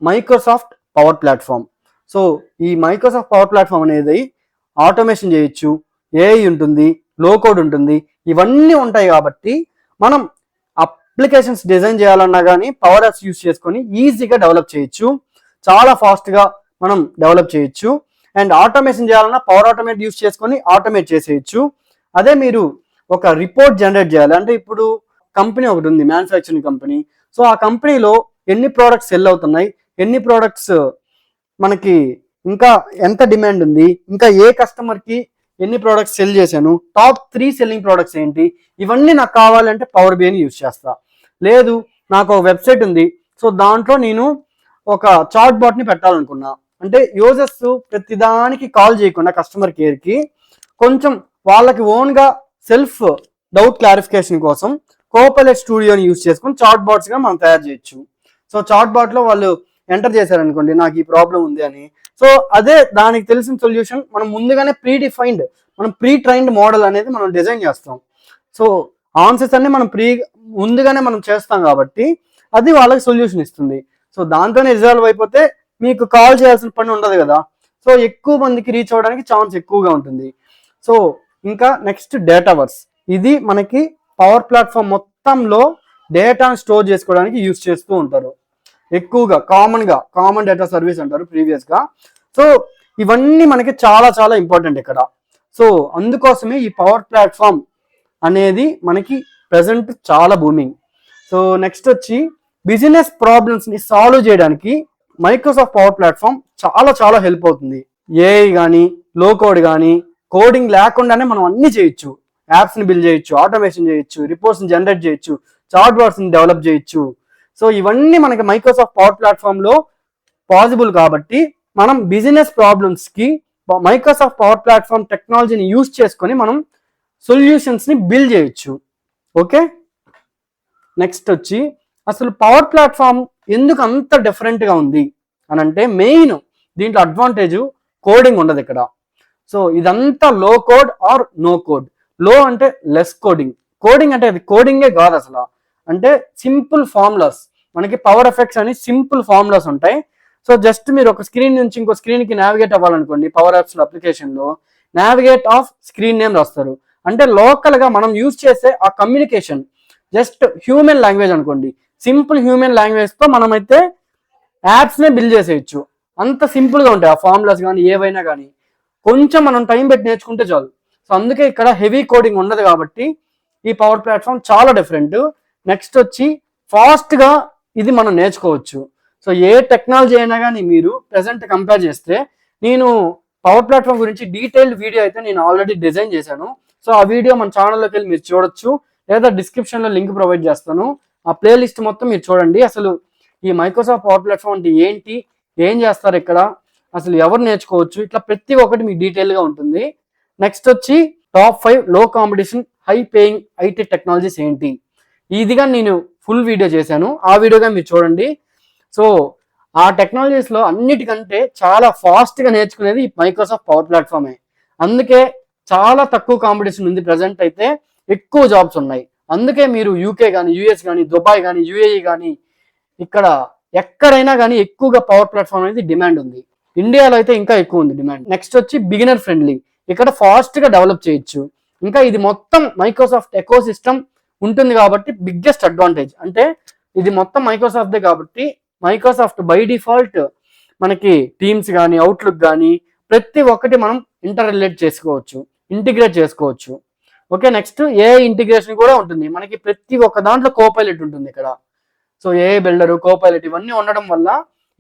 మైక్రోసాఫ్ట్ పవర్ ప్లాట్ఫామ్. సో ఈ మైక్రోసాఫ్ట్ పవర్ ప్లాట్ఫామ్ అనేది ఆటోమేషన్ చేయొచ్చు, AI ఉంటుంది, లో కోడ్ ఉంటుంది, ఇవన్నీ ఉంటాయి. కాబట్టి మనం అప్లికేషన్స్ డిజైన్ చేయాలన్నా కానీ పవర్ యాప్స్ యూజ్ చేసుకొని ఈజీగా డెవలప్ చేయొచ్చు, చాలా ఫాస్ట్గా మనం డెవలప్ చేయొచ్చు. అండ్ ఆటోమేషన్ చేయాలన్నా పవర్ ఆటోమేట్ యూజ్ చేసుకొని ఆటోమేట్ చేసేయచ్చు. అదే మీరు ఒక రిపోర్ట్ జనరేట్ చేయాలి అంటే ఇప్పుడు కంపెనీ ఒకటి ఉంది, మ్యానుఫ్యాక్చరింగ్ కంపెనీ. సో ఆ కంపెనీలో ఎన్ని ప్రోడక్ట్స్ సెల్ అవుతున్నాయి, ఎన్ని ప్రోడక్ట్స్ మనకి ఇంకా ఎంత డిమాండ్ ఉంది, ఇంకా ఏ కస్టమర్కి ఎన్ని ప్రోడక్ట్స్ సెల్ చేశాను, టాప్ 3 సెల్లింగ్ ప్రోడక్ట్స్ ఏంటి, ఇవన్నీ నాకు కావాలంటే పవర్ బిఐని యూజ్ చేస్తా. లేదు నాకు ఒక వెబ్సైట్ ఉంది, సో దాంట్లో నేను ఒక చాట్ బాట్ని పెట్టాలనుకున్నా అంటే యూజర్స్ ప్రతిదానికి కాల్ చేయకుండా కస్టమర్ కేర్కి కొంచెం వాళ్ళకి ఓన్గా సెల్ఫ్ డౌట్ క్లారిఫికేషన్ కోసం కోపైలట్ స్టూడియోని యూజ్ చేసుకుని చాట్ బాట్స్గా మనం తయారు చేయొచ్చు. సో చాట్ బాట్లో వాళ్ళు ఎంటర్ చేశారనుకోండి నాకు ఈ ప్రాబ్లం ఉంది అని, సో అదే దానికి తెలిసిన సొల్యూషన్ మనం ముందుగానే మనం ప్రీ ట్రైన్డ్ మోడల్ అనేది మనం డిజైన్ చేస్తాం. సో ఆన్సర్స్ అన్ని మనం ముందుగానే మనం చేస్తాం కాబట్టి అది వాళ్ళకి సొల్యూషన్ ఇస్తుంది. సో దాంతోనే రిజాల్వ్ అయిపోతే మీకు కాల్ చేయాల్సిన పని ఉండదు కదా. సో ఎక్కువ మందికి రీచ్ అవ్వడానికి ఛాన్స్ ఎక్కువగా ఉంటుంది. సో ఇంకా నెక్స్ట్ డేటావర్స్, ఇది మనకి పవర్ ప్లాట్ఫామ్ మొత్తంలో డేటాను స్టోర్ చేసుకోవడానికి యూస్ చేస్తూ ఉంటారు ఎక్కువగా. కామన్ డేటా సర్వీస్ అంటారు ప్రీవియస్గా. సో ఇవన్నీ మనకి చాలా చాలా ఇంపార్టెంట్ ఇక్కడ. సో అందుకోసమే ఈ పవర్ ప్లాట్ఫామ్ అనేది మనకి ప్రజెంట్ చాలా బూమింగ్. సో నెక్స్ట్ వచ్చి బిజినెస్ ప్రాబ్లమ్స్ని సాల్వ్ చేయడానికి మైక్రోసాఫ్ట్ పవర్ ప్లాట్ఫామ్ చాలా చాలా హెల్ప్ అవుతుంది. ఏఐ కానీ, లో కోడ్ కానీ, కోడింగ్ లేకుండానే మనం అన్ని చేయొచ్చు. యాప్స్ని బిల్డ్ చేయొచ్చు, ఆటోమేషన్ చేయొచ్చు, రిపోర్ట్స్ని జనరేట్ చేయొచ్చు, చాట్ బాట్స్ని డెవలప్ చేయొచ్చు. సో ఇవన్నీ మనకి మైక్రోసాఫ్ట్ పవర్ ప్లాట్ఫామ్లో పాసిబుల్ కాబట్టి మనం బిజినెస్ ప్రాబ్లమ్స్కి మైక్రోసాఫ్ట్ పవర్ ప్లాట్ఫామ్ టెక్నాలజీని యూజ్ చేసుకొని మనం సొల్యూషన్స్ని బిల్డ్ చేయొచ్చు. ఓకే, నెక్స్ట్ వచ్చి అసలు పవర్ ప్లాట్ఫామ్ ఎందుకు అంత డిఫరెంట్గా ఉంది అని అంటే, మెయిన్ దీంట్లో అడ్వాంటేజ్ కోడింగ్ ఉండదు ఇక్కడ. సో ఇదంతా లో కోడ్ ఆర్ నో కోడ్. లో అంటే లెస్ కోడింగ్, కోడింగ్ అంటే అది కోడింగే కాదు అసలు. అంటే సింపుల్ ఫార్ములాస్, మనకి పవర్ ఎఫెక్ట్స్ అని సింపుల్ ఫార్ములాస్ ఉంటాయి. సో జస్ట్ మీరు ఒక స్క్రీన్ నుంచి ఇంకో స్క్రీన్కి నావిగేట్ అవ్వాలనుకోండి, పవర్ యాప్స్ అప్లికేషన్లో నావిగేట్ ఆఫ్ స్క్రీన్ నేమ్ రాస్తారు. అంటే లోకల్గా మనం యూజ్ చేసే ఆ కమ్యూనికేషన్ జస్ట్ హ్యూమన్ లాంగ్వేజ్ అనుకోండి, సింపుల్ హ్యూమన్ లాంగ్వేజ్తో మనమైతే యాప్స్నే బిల్డ్ చేసేయచ్చు. అంత సింపుల్గా ఉంటాయి ఆ ఫార్ములాస్ కానీ ఏవైనా కానీ. కొంచెం మనం టైం పెట్టి నేర్చుకుంటే చాలు. సో అందుకే ఇక్కడ హెవీ కోడింగ్ ఉండదు కాబట్టి ఈ పవర్ ప్లాట్ఫామ్ చాలా డిఫరెంట్. నెక్స్ట్ వచ్చి ఫాస్ట్గా ఇది మనం నేర్చుకోవచ్చు. సో ఏ టెక్నాలజీ అయినా కానీ మీరు ప్రెసెంట్ కంపేర్ చేస్తే, నేను పవర్ ప్లాట్ఫామ్ గురించి డీటెయిల్డ్ వీడియో అయితే నేను ఆల్రెడీ డిజైన్ చేశాను. సో ఆ వీడియో మన ఛానల్లోకి వెళ్ళి మీరు చూడొచ్చు, లేదా డిస్క్రిప్షన్లో లింక్ ప్రొవైడ్ చేస్తాను. ఆ ప్లేలిస్ట్ మొత్తం మీరు చూడండి. అసలు ఈ మైక్రోసాఫ్ట్ పవర్ ప్లాట్ఫామ్ అంటే ఏంటి, ఏం చేస్తారు ఇక్కడ, అసలు ఎవరు నేర్చుకోవచ్చు, ఇట్లా ప్రతి ఒక్కటి మీకు డీటెయిల్గా ఉంటుంది. నెక్స్ట్ వచ్చి టాప్ 5 లో competition high paying IT technologies ఏంటి, ఇదిగా నేను ఫుల్ వీడియో చేశాను. ఆ వీడియోగా మీరు చూడండి. సో ఆ టెక్నాలజీస్లో అన్నిటికంటే చాలా ఫాస్ట్గా నేర్చుకునేది మైక్రోసాఫ్ట్ పవర్ ప్లాట్ఫామే. అందుకే చాలా తక్కువ కాంపిటీషన్ ఉంది. ప్రజెంట్ అయితే ఎక్కువ జాబ్స్ ఉన్నాయి. అందుకే మీరు యూకే కానీ, యూఎస్ కానీ, దుబాయ్ కానీ, యూఏఈ కానీ, ఇక్కడ ఎక్కడైనా కానీ ఎక్కువగా పవర్ ప్లాట్ఫామ్ అనేది డిమాండ్ ఉంది. ఇండియాలో అయితే ఇంకా ఎక్కువ ఉంది డిమాండ్. నెక్స్ట్ వచ్చి బిగినర్ ఫ్రెండ్లీ, ఇక్కడ ఫాస్ట్గా డెవలప్ చేయొచ్చు. ఇంకా ఇది మొత్తం మైక్రోసాఫ్ట్ ఎకో సిస్టమ్ ఉంటుంది కాబట్టి బిగ్గెస్ట్ అడ్వాంటేజ్. అంటే ఇది మొత్తం మైక్రోసాఫ్ట్దే కాబట్టి మైక్రోసాఫ్ట్ బై డిఫాల్ట్ మనకి టీమ్స్ కానీ, అవుట్లుక్ కానీ ప్రతి ఒక్కటి మనం ఇంటర్రిలేట్ చేసుకోవచ్చు, ఇంటిగ్రేట్ చేసుకోవచ్చు. ఓకే, నెక్స్ట్ ఏఐ ఇంటిగ్రేషన్ కూడా ఉంటుంది. మనకి ప్రతి ఒక్క దాంట్లో కోపైలట్ ఉంటుంది ఇక్కడ. సో ఏఐ బిల్డర్, కోపైలట్ ఇవన్నీ ఉండడం వల్ల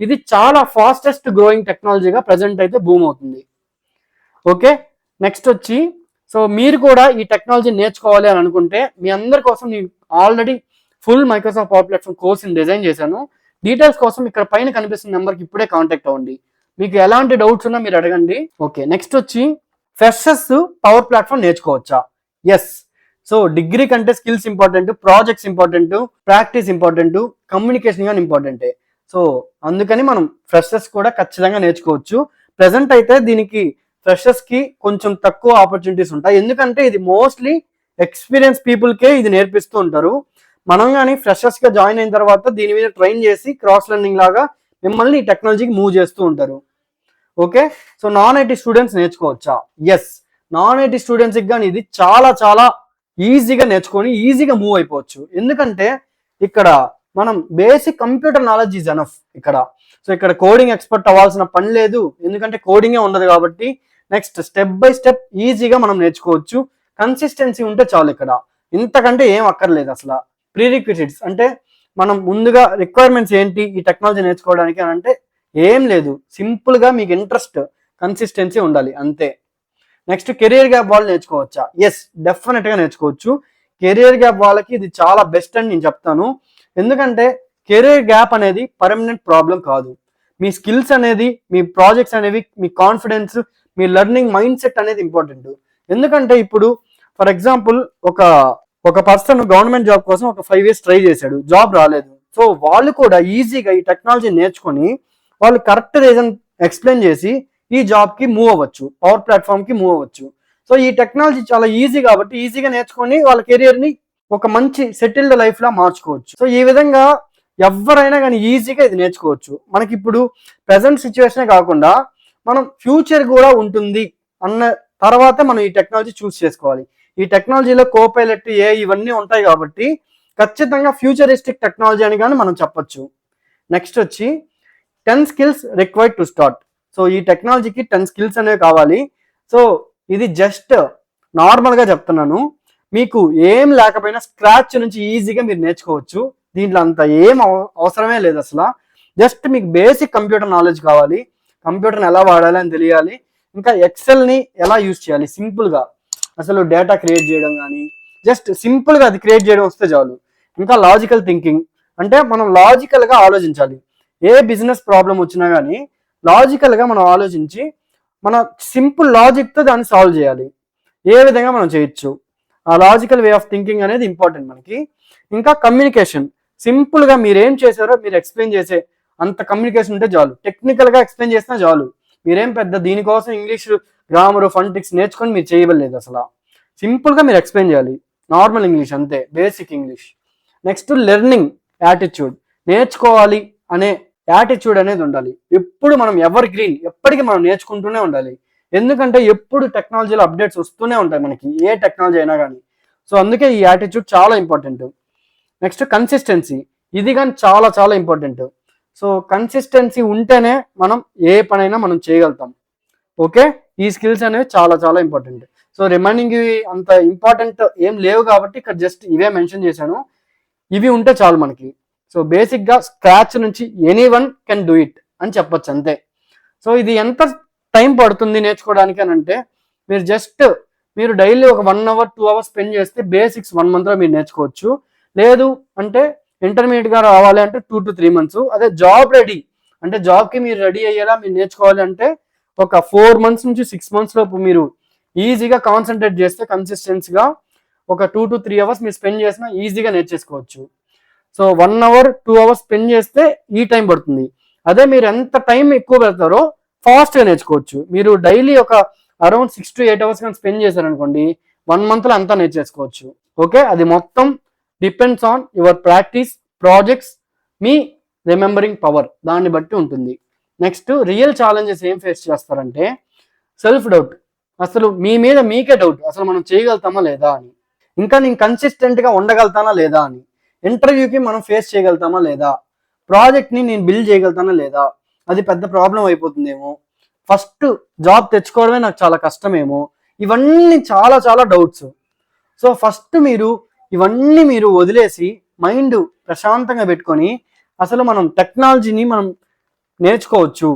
ఇది చాలా ఫాస్టెస్ట్ గ్రోయింగ్ టెక్నాలజీగా ప్రజెంట్ అయితే బూమ్ అవుతుంది. ఓకే, నెక్స్ట్ వచ్చి సో మీరు కూడా ఈ టెక్నాలజీ నేర్చుకోవాలి అని అనుకుంటే, మీ అందరి కోసం నేను already full Microsoft Power Platform కోర్స్ని డిజైన్ చేశాను. డీటెయిల్స్ కోసం ఇక్కడ పైన కనిపిస్తున్న నెంబర్కి ఇప్పుడే కాంటాక్ట్ అవ్వండి. మీకు ఎలాంటి డౌట్స్ ఉన్నా మీరు అడగండి. ఓకే, నెక్స్ట్ వచ్చి ఫ్రెషర్స్ పవర్ ప్లాట్ఫామ్ నేర్చుకోవచ్చా? ఎస్. సో డిగ్రీ కంటే skills important, projects important, practice important, communication కానీ ఇంపార్టెంటే. సో అందుకని మనం ఫ్రెషర్స్ కూడా ఖచ్చితంగా నేర్చుకోవచ్చు. ప్రెసెంట్ అయితే దీనికి ఫ్రెషర్స్కి కొంచెం తక్కువ ఆపర్చునిటీస్ ఉంటాయి, ఎందుకంటే ఇది మోస్ట్లీ ఎక్స్పీరియన్స్ పీపుల్కే ఇది నేర్పిస్తూ ఉంటారు. మనం కానీ ఫ్రెషర్స్గా జాయిన్ అయిన తర్వాత దీని మీద ట్రైన్ చేసి క్రాస్ లెర్నింగ్ లాగా మిమ్మల్ని ఈ టెక్నాలజీకి మూవ్ చేస్తూ ఉంటారు. Okay, so non IT students నేర్చుకోవచ్చా? ఎస్. నాన్ ఐటీ స్టూడెంట్స్కి కానీ ఇది చాలా చాలా ఈజీగా నేర్చుకొని ఈజీగా మూవ్ అయిపోవచ్చు. ఎందుకంటే ఇక్కడ మనం basic computer knowledge is enough ఇక్కడ. సో ఇక్కడ కోడింగ్ ఎక్స్పర్ట్ అవ్వాల్సిన పని లేదు, ఎందుకంటే కోడింగే ఉండదు కాబట్టి. నెక్స్ట్ స్టెప్ బై స్టెప్ ఈజీగా మనం నేర్చుకోవచ్చు. కన్సిస్టెన్సీ ఉంటే చాలు ఇక్కడ, ఇంతకంటే ఏం అక్కర్లేదు అసలు. ప్రీరిక్విజిట్స్ అంటే మనం ముందుగా రిక్వైర్మెంట్స్ ఏంటి ఈ టెక్నాలజీ నేర్చుకోవడానికి అని అంటే ఏం లేదు, సింపుల్గా మీకు ఇంట్రెస్ట్, కన్సిస్టెన్సీ ఉండాలి అంతే. నెక్స్ట్ కెరియర్ గ్యాప్ వాళ్ళు నేర్చుకోవచ్చా? ఎస్, డెఫినెట్గా నేర్చుకోవచ్చు. కెరియర్ గ్యాప్ వాళ్ళకి ఇది చాలా బెస్ట్ అని నేను చెప్తాను. ఎందుకంటే కెరియర్ గ్యాప్ అనేది పర్మనెంట్ ప్రాబ్లం కాదు. మీ స్కిల్స్ అనేది, మీ ప్రాజెక్ట్స్ అనేవి, మీ కాన్ఫిడెన్స్, మీ లెర్నింగ్ మైండ్ సెట్ అనేది ఇంపార్టెంట్. ఎందుకంటే ఇప్పుడు ఫర్ ఎగ్జాంపుల్ ఒక పర్సన్ గవర్నమెంట్ జాబ్ కోసం ఒక 5 years ట్రై చేశాడు, జాబ్ రాలేదు. సో వాళ్ళు కూడా ఈజీగా ఈ టెక్నాలజీ నేర్చుకొని వాళ్ళు కరెక్ట్ రీజన్ ఎక్స్ప్లెయిన్ చేసి ఈ జాబ్కి మూవ్ అవ్వచ్చు, పవర్ ప్లాట్ఫామ్కి మూవ్ అవ్వచ్చు. సో ఈ టెక్నాలజీ చాలా ఈజీ కాబట్టి ఈజీగా నేర్చుకొని వాళ్ళ కెరియర్ని ఒక మంచి సెటిల్డ్ లైఫ్లా మార్చుకోవచ్చు. సో ఈ విధంగా ఎవరైనా కానీ ఈజీగా ఇది నేర్చుకోవచ్చు. మనకి ఇప్పుడు ప్రజెంట్ సిచ్యువేషనే కాకుండా మనం ఫ్యూచర్ కూడా ఉంటుంది అన్న తర్వాతే మనం ఈ టెక్నాలజీ చూస్ చేసుకోవాలి. ఈ టెక్నాలజీలో కోపైలట్ ఇవన్నీ ఉంటాయి కాబట్టి ఖచ్చితంగా ఫ్యూచరిస్టిక్ టెక్నాలజీ అని కానీ మనం చెప్పొచ్చు. నెక్స్ట్ వచ్చి 10 skills required to start. So ఈ టెక్నాలజీకి 10 స్కిల్స్ అనేవి కావాలి. సో ఇది జస్ట్ నార్మల్గా చెప్తున్నాను, మీకు ఏం లేకపోయినా స్క్రాచ్ నుంచి ఈజీగా మీరు నేర్చుకోవచ్చు. దీంట్లో అంత ఏం అవసరమే లేదు అసలు. జస్ట్ మీకు బేసిక్ కంప్యూటర్ నాలెడ్జ్ కావాలి, కంప్యూటర్ని ఎలా వాడాలి అని తెలియాలి, ఇంకా ఎక్సెల్ని ఎలా యూజ్ చేయాలి సింపుల్గా, అసలు డేటా క్రియేట్ చేయడం కానీ జస్ట్ సింపుల్గా అది క్రియేట్ చేయడం వస్తే చాలు. ఇంకా లాజికల్ థింకింగ్, అంటే మనం లాజికల్గా ఆలోచించాలి. ఏ బిజినెస్ ప్రాబ్లం వచ్చినా కానీ లాజికల్గా మనం ఆలోచించి మన సింపుల్ లాజిక్తో దాన్ని సాల్వ్ చేయాలి. ఏ విధంగా మనం చేయొచ్చు, ఆ లాజికల్ వే ఆఫ్ థింకింగ్ అనేది ఇంపార్టెంట్ మనకి. ఇంకా కమ్యూనికేషన్, సింపుల్గా మీరు ఏం చేశారో మీరు ఎక్స్ప్లెయిన్ చేసే అంత కమ్యూనికేషన్ ఉంటే చాలు. టెక్నికల్గా ఎక్స్ప్లెయిన్ చేసినా చాలు. మీరేం పెద్ద దీనికోసం ఇంగ్లీష్ గ్రామర్ ఫంటిక్స్ నేర్చుకొని మీరు చేయలేదు. అసలు సింపుల్గా మీరు ఎక్స్ప్లెయిన్ చేయాలి, నార్మల్ ఇంగ్లీష్ అంతే, basic English. Next learning attitude, నేర్చుకోవాలి అనే యాటిట్యూడ్ అనేది ఉండాలి. ఎప్పుడు మనం ఎవర్ గ్రీన్, ఎప్పటికీ మనం నేర్చుకుంటూనే ఉండాలి. ఎందుకంటే ఎప్పుడు టెక్నాలజీలో అప్డేట్స్ వస్తూనే ఉంటాయి మనకి, ఏ టెక్నాలజీ అయినా కానీ. సో అందుకే ఈ యాటిట్యూడ్ చాలా ఇంపార్టెంట్. నెక్స్ట్ కన్సిస్టెన్సీ, ఇది కానీ చాలా చాలా ఇంపార్టెంట్. సో కన్సిస్టెన్సీ ఉంటేనే మనం ఏ పనైనా మనం చేయగలుగుతాం. ఓకే, ఈ స్కిల్స్ అనేవి చాలా చాలా ఇంపార్టెంట్. సో రిమైనింగ్ ఇవి అంత ఇంపార్టెంట్ ఏం లేవు కాబట్టి ఇక్కడ జస్ట్ ఇవే మెన్షన్ చేశాను. ఇవి ఉంటే చాలు మనకి. సో బేసిక్గా స్క్రాచ్ నుంచి ఎనీవన్ కెన్ డూ ఇట్ అని చెప్పొచ్చు అంతే. సో ఇది ఎంత టైం పడుతుంది నేర్చుకోవడానికి అని అంటే, మీరు డైలీ ఒక 1 hour 2 hours స్పెండ్ చేస్తే బేసిక్స్ 1 monthలో మీరు నేర్చుకోవచ్చు. లేదు అంటే ఇంటర్మీడియట్గా రావాలి అంటే 2 to 3 months. అదే జాబ్ రెడీ అంటే జాబ్కి మీరు రెడీ అయ్యేలా మీరు నేర్చుకోవాలి అంటే ఒక 4 months నుంచి 6 months లోపు మీరు ఈజీగా కాన్సన్ట్రేట్ చేస్తే కన్సిస్టెన్సీగా ఒక 2 to 3 hours మీరు స్పెండ్ చేసినా ఈజీగా నేర్చేసుకోవచ్చు. సో 1 hour 2 hours స్పెండ్ చేస్తే ఈ టైం పడుతుంది. అదే మీరు ఎంత టైం ఎక్కువ పెడతారో ఫాస్ట్గా నేర్చుకోవచ్చు. మీరు డైలీ ఒక అరౌండ్ 6 to 8 hours కానీ స్పెండ్ చేశారనుకోండి, 1 monthలో అంతా నేర్చేసుకోవచ్చు. ఓకే, అది మొత్తం depends on your practice, projects, me remembering power, దాన్ని బట్టి ఉంటుంది. నెక్స్ట్ రియల్ ఛాలెంజెస్ ఏం ఫేస్ చేస్తారంటే సెల్ఫ్ డౌట్, అసలు మీ మీద మీకే డౌట్, అసలు మనం చేయగలుగుతామా లేదా అని, ఇంకా నేను కన్సిస్టెంట్గా ఉండగలుగుతానా లేదా అని, ఇంటర్వ్యూకి మనం ఫేస్ చేయగలుగుతామా లేదా, ప్రాజెక్ట్ని నేను బిల్డ్ చేయగలుగుతానా లేదా, అది పెద్ద ప్రాబ్లం అయిపోతుందేమో, ఫస్ట్ జాబ్ తెచ్చుకోవడమే నాకు చాలా కష్టమేమో, ఇవన్నీ చాలా చాలా డౌట్స్. సో ఫస్ట్ ఇవన్నీ మీరు వదిలేసి మైండ్ ప్రశాంతంగా పెట్టుకొని అసలు మనం టెక్నాలజీని మనం నేర్చుకోవచ్చు.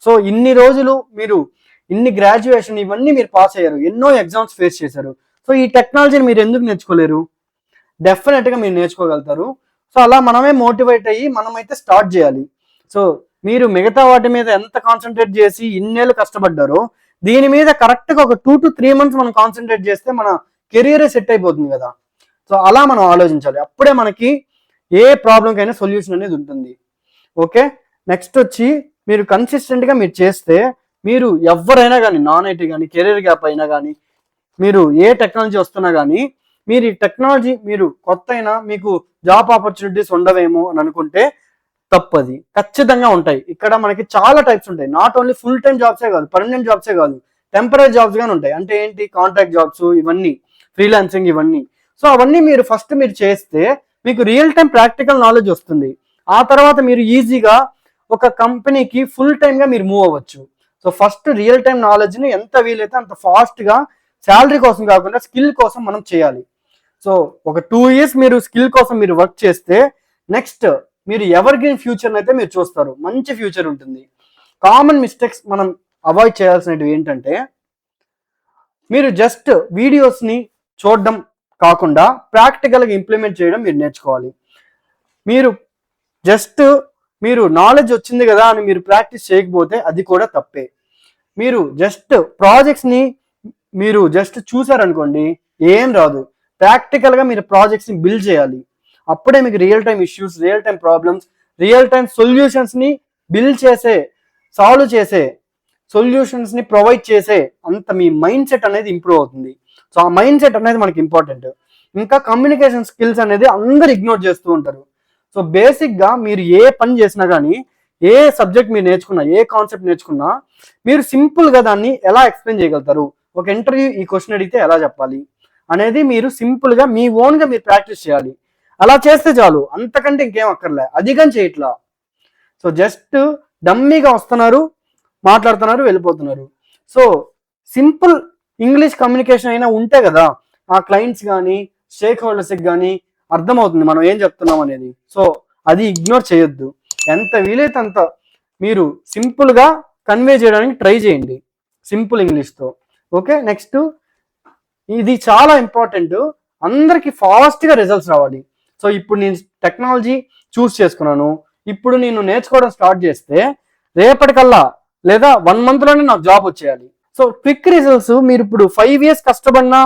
సో ఇన్ని రోజులు మీరు ఇన్ని గ్రాడ్యుయేషన్ ఇవన్నీ మీరు పాస్ అయ్యారు, ఎన్నో ఎగ్జామ్స్ ఫేస్ చేశారు. సో ఈ టెక్నాలజీని మీరు ఎందుకు నేర్చుకోలేరు? డెఫినెట్గా మీరు నేర్చుకోగలుగుతారు. సో అలా మనమే మోటివేట్ అయ్యి మనమైతే స్టార్ట్ చేయాలి. సో మీరు మిగతా వాటి మీద ఎంత కాన్సన్ట్రేట్ చేసి ఇన్నేళ్ళు కష్టపడ్డారో దీని మీద కరెక్ట్గా ఒక 2 to 3 months మనం కాన్సన్ట్రేట్ చేస్తే మన కెరియరే సెట్ అయిపోతుంది కదా. సో అలా మనం ఆలోచించాలి, అప్పుడే మనకి ఏ ప్రాబ్లంకైనా సొల్యూషన్ అనేది ఉంటుంది. ఓకే, నెక్స్ట్ వచ్చి మీరు కన్సిస్టెంట్గా మీరు చేస్తే మీరు ఎవరైనా కానీ, నాన్ ఐటీ కానీ, కెరీర్ గ్యాప్ అయినా కానీ, మీరు ఏ టెక్నాలజీ వస్తున్నా కానీ, మీరు ఈ టెక్నాలజీ మీరు కొత్త అయినా మీకు జాబ్ ఆపర్చునిటీస్ ఉండవేమో అని అనుకుంటే తప్పది, ఖచ్చితంగా ఉంటాయి. ఇక్కడ మనకి చాలా టైప్స్ ఉంటాయి. నాట్ ఓన్లీ ఫుల్ టైం జాబ్సే కాదు, పర్మనెంట్ జాబ్సే కాదు, టెంపరీ జాబ్స్ కానీ ఉంటాయి. అంటే ఏంటి, కాంట్రాక్ట్ జాబ్స్, ఇవన్నీ ఫ్రీలాన్సింగ్ ఇవన్నీ. సో అవన్నీ మీరు ఫస్ట్ మీరు చేస్తే మీకు రియల్ టైం ప్రాక్టికల్ నాలెడ్జ్ వస్తుంది. ఆ తర్వాత మీరు ఈజీగా ఒక కంపెనీకి ఫుల్ టైమ్గా మీరు మూవ్ అవ్వచ్చు. సో ఫస్ట్ రియల్ టైం నాలెడ్జ్ని ఎంత వీలైతే అంత ఫాస్ట్గా శాలరీ కోసం కాకుండా స్కిల్ కోసం మనం చేయాలి. సో ఒక 2 years మీరు స్కిల్ కోసం మీరు వర్క్ చేస్తే నెక్స్ట్ మీరు ఎవర్ గ్రీన్ ఫ్యూచర్ అయితే మీరు చూస్తారు, మంచి ఫ్యూచర్ ఉంటుంది. కామన్ మిస్టేక్స్ మనం అవాయిడ్ చేయాల్సినవి ఏంటంటే, మీరు జస్ట్ వీడియోస్ని చూడడం కాకుండా ప్రాక్టికల్గా ఇంప్లిమెంట్ చేయడం మీరు నేర్చుకోవాలి. మీరు నాలెడ్జ్ వచ్చింది కదా అని మీరు ప్రాక్టీస్ చేయకపోతే అది కూడా తప్పే. మీరు జస్ట్ ప్రాజెక్ట్స్ని మీరు జస్ట్ చూసారనుకోండి ఏం రాదు. ప్రాక్టికల్గా మీరు ప్రాజెక్ట్స్ని బిల్డ్ చేయాలి. అప్పుడే మీకు real time issues, real time problems, real time సొల్యూషన్స్ని బిల్డ్ చేసే, సాల్వ్ చేసే, సొల్యూషన్స్ని ప్రొవైడ్ చేసే అంత మీ మైండ్ సెట్ అనేది ఇంప్రూవ్ అవుతుంది. సో ఆ మైండ్ సెట్ అనేది మనకి ఇంపార్టెంట్. ఇంకా కమ్యూనికేషన్ స్కిల్స్ అనేది అందరు ఇగ్నోర్ చేస్తూ ఉంటారు. సో బేసిక్గా మీరు ఏ పని చేసినా కానీ, ఏ సబ్జెక్ట్ మీరు నేర్చుకున్నా, ఏ కాన్సెప్ట్ నేర్చుకున్నా, మీరు సింపుల్గా దాన్ని ఎలా ఎక్స్ప్లెయిన్ చేయగలుగుతారు, ఒక ఇంటర్వ్యూ ఈ క్వశ్చన్ అడిగితే ఎలా చెప్పాలి అనేది మీరు సింపుల్గా మీ ఓన్గా మీరు ప్రాక్టీస్ చేయాలి. అలా చేస్తే చాలు, అంతకంటే ఇంకేం అక్కర్లే. అధికం చేయట్లా. సో జస్ట్ డమ్మీగా వస్తున్నారు, మాట్లాడుతున్నారు, వెళ్ళిపోతున్నారు. సో సింపుల్ ఇంగ్లీష్ కమ్యూనికేషన్ అయినా ఉంటే కదా ఆ క్లయింట్స్ కానీ స్టేక్ హోల్డర్స్కి కానీ అర్థమవుతుంది మనం ఏం చెప్తున్నాం అనేది. సో అది ఇగ్నోర్ చేయొద్దు. ఎంత వీలైతే అంత మీరు సింపుల్గా కన్వే చేయడానికి ట్రై చేయండి సింపుల్ ఇంగ్లీష్తో. ఓకే, నెక్స్ట్ ఇది చాలా ఇంపార్టెంట్, అందరికి ఫాస్ట్గా రిజల్ట్స్ రావాలి. సో ఇప్పుడు నేను టెక్నాలజీ చూస్ చేసుకున్నాను, ఇప్పుడు నేను నేర్చుకోవడం స్టార్ట్ చేస్తే రేపటికల్లా లేదా 1 monthలోనే నాకు జాబ్ వచ్చేయాలి. సో క్విక్ రిజల్ట్స్ మీరు ఇప్పుడు 5 years కష్టపడినా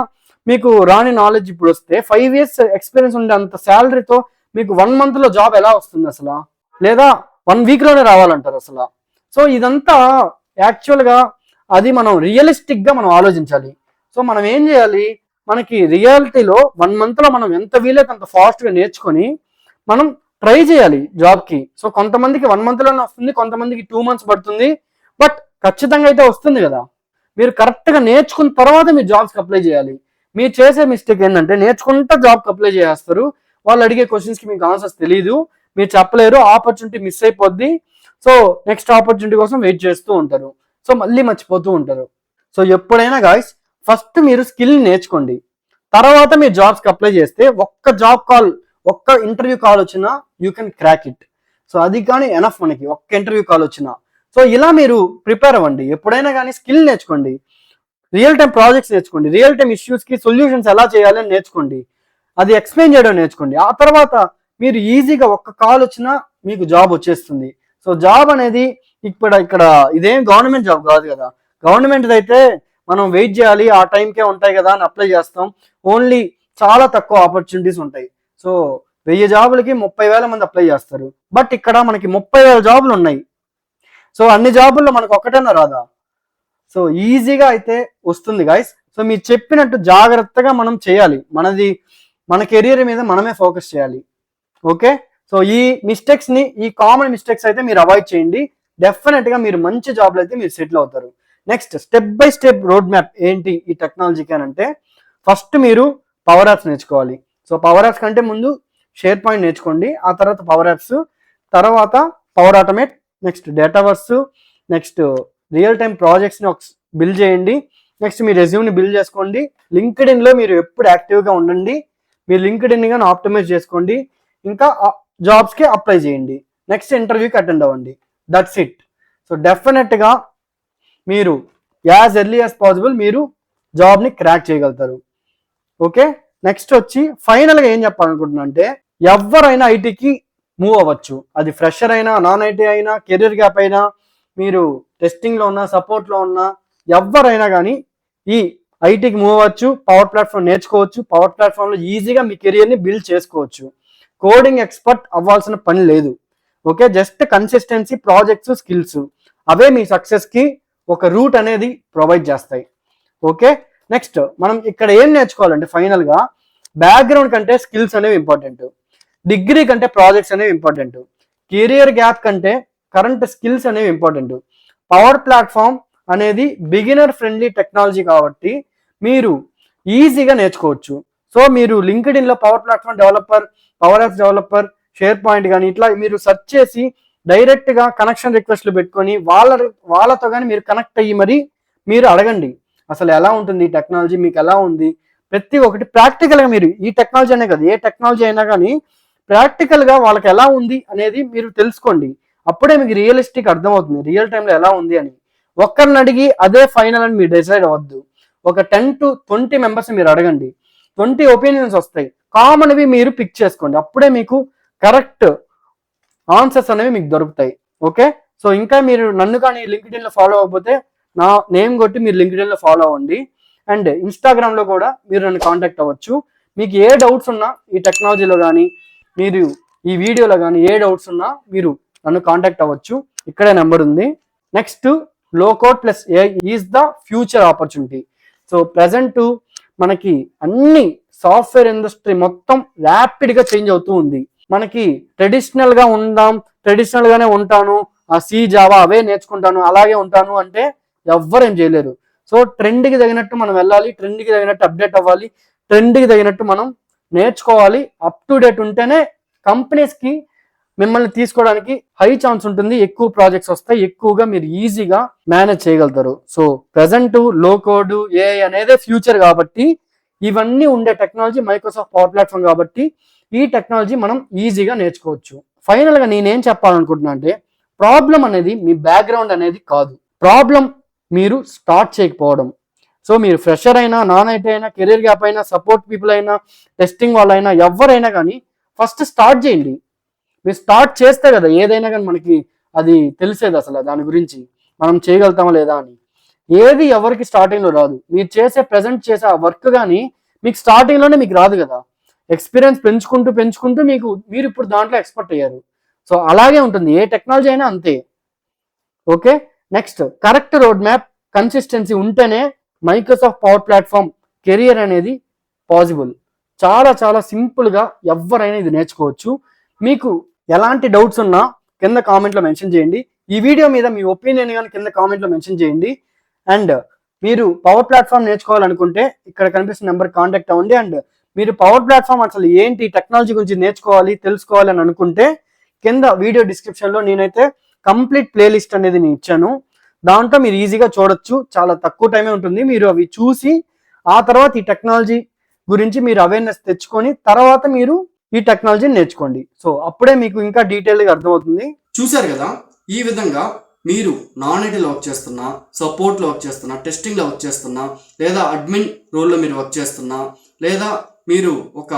మీకు రాని నాలెడ్జ్ ఇప్పుడు వస్తే 5 years ఎక్స్పీరియన్స్ ఉండే అంత శాలరీతో మీకు 1 monthలో జాబ్ ఎలా వస్తుంది అసలు, లేదా 1 weekలోనే రావాలంటారు అసలు. సో ఇదంతా యాక్చువల్గా అది మనం రియలిస్టిక్గా మనం ఆలోచించాలి. సో మనం ఏం చేయాలి, మనకి రియాలిటీలో 1 monthలో మనం ఎంత వీలైతే అంత ఫాస్ట్గా నేర్చుకొని మనం ట్రై చేయాలి జాబ్కి. సో కొంతమందికి 1 monthలోనే వస్తుంది, కొంతమందికి 2 months పడుతుంది, బట్ ఖచ్చితంగా అయితే వస్తుంది కదా. మీరు కరెక్ట్గా నేర్చుకున్న తర్వాత మీరు జాబ్స్కి అప్లై చేయాలి. మీరు చేసే మిస్టేక్ ఏంటంటే నేర్చుకుంటా జాబ్కి అప్లై చేస్తారు, వాళ్ళు అడిగే క్వశ్చన్స్కి మీకు ఆన్సర్స్ తెలియదు, మీరు చెప్పలేరు, ఆపర్చునిటీ మిస్ అయిపోద్ది. సో నెక్స్ట్ ఆపర్చునిటీ కోసం వెయిట్ చేస్తూ ఉంటారు, సో మళ్ళీ మర్చిపోతూ ఉంటారు. సో ఎప్పుడైనా గాయస్ ఫస్ట్ మీరు స్కిల్ నేర్చుకోండి, తర్వాత మీరు జాబ్స్కి అప్లై చేస్తే ఒక్క ఇంటర్వ్యూ కాల్ వచ్చినా you can crack it. So అది కానీ ఎనఫ్ మనకి, ఒక్క ఇంటర్వ్యూ కాల్ వచ్చినా. సో ఇలా మీరు ప్రిపేర్ అవ్వండి, ఎప్పుడైనా కానీ స్కిల్ నేర్చుకోండి, రియల్ టైం ప్రాజెక్ట్స్ నేర్చుకోండి, రియల్ టైం ఇష్యూస్కి సొల్యూషన్స్ ఎలా చేయాలని నేర్చుకోండి, అది ఎక్స్ప్లెయిన్ చేయడం నేర్చుకోండి. ఆ తర్వాత మీరు ఈజీగా ఒక్క కాల్ వచ్చినా మీకు జాబ్ వచ్చేస్తుంది. సో జాబ్ అనేది ఇక్కడ ఇదేం గవర్నమెంట్ జాబ్ కాదు కదా. గవర్నమెంట్ అయితే మనం వెయిట్ చేయాలి, ఆ టైంకే ఉంటాయి కదా అని అప్లై చేస్తాం, ఓన్లీ చాలా తక్కువ ఆపర్చునిటీస్ ఉంటాయి. సో 1000 జాబులకి 30,000 మంది అప్లై చేస్తారు, బట్ ఇక్కడ మనకి 30,000 జాబులు ఉన్నాయి. సో అన్ని జాబుల్లో మనకు ఒక్కటైనా రాదా? సో ఈజీగా అయితే వస్తుంది గైస్. సో మీరు చెప్పినట్టు జాగ్రత్తగా మనం చేయాలి, మన కెరీర్ మీద మనమే ఫోకస్ చేయాలి. ఓకే, సో ఈ కామన్ మిస్టేక్స్ అయితే మీరు అవాయిడ్ చేయండి, డెఫినెట్గా మీరు మంచి జాబ్లో అయితే మీరు సెటిల్ అవుతారు. Next step by step road map ఏంటి ఈ టెక్నాలజీకి అని అంటే, ఫస్ట్ మీరు పవర్ యాప్స్ నేర్చుకోవాలి. సో పవర్ యాప్స్ కంటే ముందు షేర్ పాయింట్ నేర్చుకోండి, ఆ తర్వాత పవర్ యాప్స్, తర్వాత Power Automate, next Dataverse, next real time ప్రాజెక్ట్స్ని బిల్డ్ చేయండి. నెక్స్ట్ మీ రెజ్యూమ్ని బిల్డ్ చేసుకోండి. లింక్డ్ఇన్లో మీరు ఎప్పుడు యాక్టివ్గా ఉండండి, మీరు లింక్డ్ఇన్ కానీ ఆప్టిమైజ్ చేసుకోండి, ఇంకా జాబ్స్కి అప్లై చేయండి, నెక్స్ట్ ఇంటర్వ్యూకి అటెండ్ అవ్వండి. That's it. సో డెఫినెట్గా మీరు యాజ్ ఎర్లీ యాజ్ పాసిబుల్ మీరు జాబ్ని క్రాక్ చేయగలుగుతారు. ఓకే, నెక్స్ట్ వచ్చి ఫైనల్గా ఏం చెప్పాలనుకుంటున్నా అంటే, ఎవరైనా ఐటీకి మూవ్ అవ్వచ్చు, అది ఫ్రెషర్ అయినా, నాన్ ఐటీ అయినా, కెరీర్ గ్యాప్ అయినా, మీరు టెస్టింగ్లో ఉన్నా, సపోర్ట్లో ఉన్నా, ఎవరైనా కానీ ఈ ఐటీకి మూవ్ అవ్వచ్చు, పవర్ ప్లాట్ఫామ్ నేర్చుకోవచ్చు, పవర్ ప్లాట్ఫామ్లో ఈజీగా మీ కెరియర్ని బిల్డ్ చేసుకోవచ్చు. కోడింగ్ ఎక్స్పర్ట్ అవ్వాల్సిన పని లేదు. Okay, just consistency, projects, skills అవే మీ సక్సెస్కి ఒక రూట్ అనేది ప్రొవైడ్ చేస్తాయి. ఓకే, నెక్స్ట్ మనం ఇక్కడ ఏం నేర్చుకోవాలంటే ఫైనల్గా బ్యాక్గ్రౌండ్ కంటే స్కిల్స్ అనేవి ఇంపార్టెంట్, డిగ్రీ కంటే ప్రాజెక్ట్స్ అనేవి ఇంపార్టెంట్, కెరియర్ గ్యాప్ కంటే కరెంట్ స్కిల్స్ అనేవి ఇంపార్టెంట్. పవర్ ప్లాట్ఫామ్ అనేది బిగినర్ ఫ్రెండ్లీ టెక్నాలజీ కాబట్టి మీరు ఈజీగా నేర్చుకోవచ్చు. సో మీరు లింక్డ్ఇన్లో Power Platform developer, Power Apps developer, SharePoint కానీ ఇట్లా మీరు సెర్చ్ చేసి డైరెక్ట్గా కనెక్షన్ రిక్వెస్ట్లు పెట్టుకొని వాళ్ళతో కానీ మీరు కనెక్ట్ అయ్యి మరి మీరు అడగండి అసలు ఎలా ఉంటుంది ఈ టెక్నాలజీ, మీకు ఎలా ఉంది, ప్రతి ఒక్కటి ప్రాక్టికల్గా మీరు ఈ టెక్నాలజీ అనే కదా ఏ టెక్నాలజీ అయినా కానీ ప్రాక్టికల్గా వాళ్ళకి ఎలా ఉంది అనేది మీరు తెలుసుకోండి. అప్పుడే మీకు రియలిస్టిక్ అర్థమవుతుంది, రియల్ టైంలో ఎలా ఉంది అని. ఒక్కరిని అడిగి అదే ఫైనల్ అని మీరు డిసైడ్ అవ్వద్దు. ఒక 10 to 20 మెంబర్స్ మీరు అడగండి, 20 ఒపీనియన్స్ వస్తాయి, కామన్వి మీరు పిక్ చేసుకోండి, అప్పుడే మీకు కరెక్ట్ ఆన్సర్స్ అనేవి మీకు దొరుకుతాయి. ఓకే, సో ఇంకా మీరు నన్ను కానీ లింక్డ్ఇన్లో ఫాలో అవ్వకపోతే నా నేమ్ కొట్టి మీరు లింక్డ్ఇన్లో ఫాలో అవ్వండి. అండ్ ఇన్స్టాగ్రామ్లో కూడా మీరు నన్ను కాంటాక్ట్ అవ్వచ్చు. మీకు ఏ డౌట్స్ ఉన్నా ఈ టెక్నాలజీలో కానీ, మీరు ఈ వీడియోలో కానీ ఏ డౌట్స్ ఉన్నా మీరు నన్ను కాంటాక్ట్ అవ్వచ్చు, ఇక్కడే నెంబర్ ఉంది. Next low-code plus AI is the future opportunity. So present మనకి అన్ని సాఫ్ట్వేర్ ఇండస్ట్రీ మొత్తం ర్యాపిడ్గా చేంజ్ అవుతూ ఉంది. మనకి ట్రెడిషనల్గా ట్రెడిషనల్గానే ఉంటాను, ఆ సి జావా అవే నేర్చుకుంటాను, అలాగే ఉంటాను అంటే ఎవ్వరేం చేయలేరు. సో ట్రెండ్కి తగినట్టు మనం వెళ్ళాలి, ట్రెండ్కి తగినట్టు అప్డేట్ అవ్వాలి, ట్రెండ్కి తగినట్టు మనం నేర్చుకోవాలి. అప్ టు డేట్ ఉంటేనే కంపెనీస్కి మిమ్మల్ని తీసుకోవడానికి హై ఛాన్స్ ఉంటుంది, ఎక్కువ ప్రాజెక్ట్స్ వస్తాయి, ఎక్కువగా మీరు ఈజీగా మేనేజ్ చేయగలుగుతారు. సో ప్రెసెంట్ లో కోడ్ ఏఐ అనేదే ఫ్యూచర్ కాబట్టి, ఇవన్నీ ఉండే టెక్నాలజీ మైక్రోసాఫ్ట్ పవర్ ప్లాట్ఫామ్ కాబట్టి ఈ టెక్నాలజీ మనం ఈజీగా నేర్చుకోవచ్చు. ఫైనల్గా నేనేం చెప్పాలనుకుంటున్నా అంటే, ప్రాబ్లం అనేది మీ బ్యాక్గ్రౌండ్ అనేది కాదు, ప్రాబ్లం మీరు స్టార్ట్ చేయకపోవడం. సో మీరు ఫ్రెషర్ అయినా, నాన్ ఐటీ అయినా, కెరీర్ గ్యాప్ అయినా, సపోర్ట్ పీపుల్ అయినా, టెస్టింగ్ వాళ్ళైనా, ఎవరైనా కానీ ఫస్ట్ స్టార్ట్ చేయండి. మీరు స్టార్ట్ చేస్తే కదా ఏదైనా కానీ మనకి అది తెలిసేది, అసలు దాని గురించి మనం చేయగలుగుతామా లేదా అని. ఏది ఎవరికి స్టార్టింగ్లో రాదు. మీరు ప్రెజెంట్ చేసే ఆ వర్క్ కానీ మీకు స్టార్టింగ్లోనే మీకు రాదు కదా. ఎక్స్పీరియన్స్ పెంచుకుంటూ మీరు ఇప్పుడు దాంట్లో ఎక్స్పర్ట్ అయ్యారు. సో అలాగే ఉంటుంది, ఏ టెక్నాలజీ అయినా అంతే. Okay, next correct road map, consistency ఉంటేనే మైక్రోసాఫ్ట్ పవర్ ప్లాట్ఫామ్ కెరియర్ అనేది పాసిబుల్. చాలా చాలా సింపుల్గా ఎవరైనా ఇది నేర్చుకోవచ్చు. మీకు ఎలాంటి డౌట్స్ ఉన్నా కింద కామెంట్లో మెన్షన్ చేయండి. ఈ వీడియో మీద మీ ఒపీనియన్ కానీ కింద కామెంట్లో మెన్షన్ చేయండి. అండ్ మీరు పవర్ ప్లాట్ఫామ్ నేర్చుకోవాలనుకుంటే ఇక్కడ కనిపిస్తున్న నెంబర్ కాంటాక్ట్ అవ్వండి. అండ్ మీరు పవర్ ప్లాట్ఫామ్ అసలు ఏంటి, టెక్నాలజీ గురించి నేర్చుకోవాలి, తెలుసుకోవాలి అని అనుకుంటే కింద వీడియో డిస్క్రిప్షన్లో నేనైతే కంప్లీట్ ప్లేలిస్ట్ అనేది నేను ఇచ్చాను. దాంట్లో మీరు ఈజీగా చూడొచ్చు, చాలా తక్కువ టైమే ఉంటుంది. మీరు అవి చూసి ఆ తర్వాత ఈ టెక్నాలజీ గురించి మీరు అవేర్నెస్ తెచ్చుకొని తర్వాత మీరు ఈ టెక్నాలజీని నేర్చుకోండి. సో అప్పుడే మీకు ఇంకా డీటెయిల్గా అర్థమవుతుంది. చూశారు కదా, ఈ విధంగా మీరు నాన్ ఐటీలో వర్క్ చేస్తున్నా, సపోర్ట్లో వర్క్ చేస్తున్నా, టెస్టింగ్లో వర్క్ చేస్తున్నా, లేదా అడ్మిన్ రోల్లో మీరు వర్క్ చేస్తున్నా, లేదా మీరు ఒక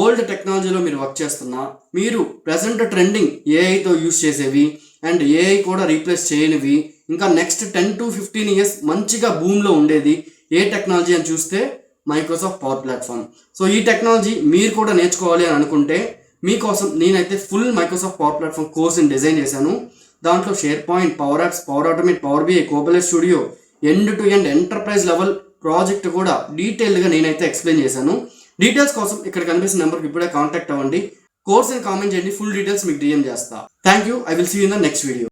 ఓల్డ్ టెక్నాలజీలో మీరు వర్క్ చేస్తున్నా, మీరు ప్రెసెంట్ ట్రెండింగ్ ఏఐతో యూస్ చేసేవి అండ్ ఏఐ కూడా రీప్లేస్ చేయనివి, ఇంకా నెక్స్ట్ 10 to 15 years మంచిగా భూమిలో ఉండేది ఏ టెక్నాలజీ అని చూస్తే మైక్రోసాఫ్ట్ పవర్ ప్లాట్ఫామ్. సో ఈ టెక్నాలజీ మీరు కూడా నేర్చుకోవాలి అని అనుకుంటే మీకోసం నేనైతే ఫుల్ మైక్రోసాఫ్ట్ పవర్ ప్లాట్ఫామ్ కోర్స్ని డిజైన్ చేశాను. దాంట్లో SharePoint, Power Apps, Power Automate, Power BI, Copilot Studio, end to end enterprise level project కూడా డీటెయిల్డ్గా నేనైతే ఎక్స్ప్లెయిన్ చేశాను. డీటెయిల్స్ కోసం ఇక్కడ కనిపిస్తున్న నెంబర్కి ఇప్పుడే కాంటాక్ట్ అవ్వండి. కోర్స్ని కామెంట్ చేయండి, ఫుల్ డీటెయిల్స్ మీకు డిఎం చేస్తా. Thank you. I will see you in the next video.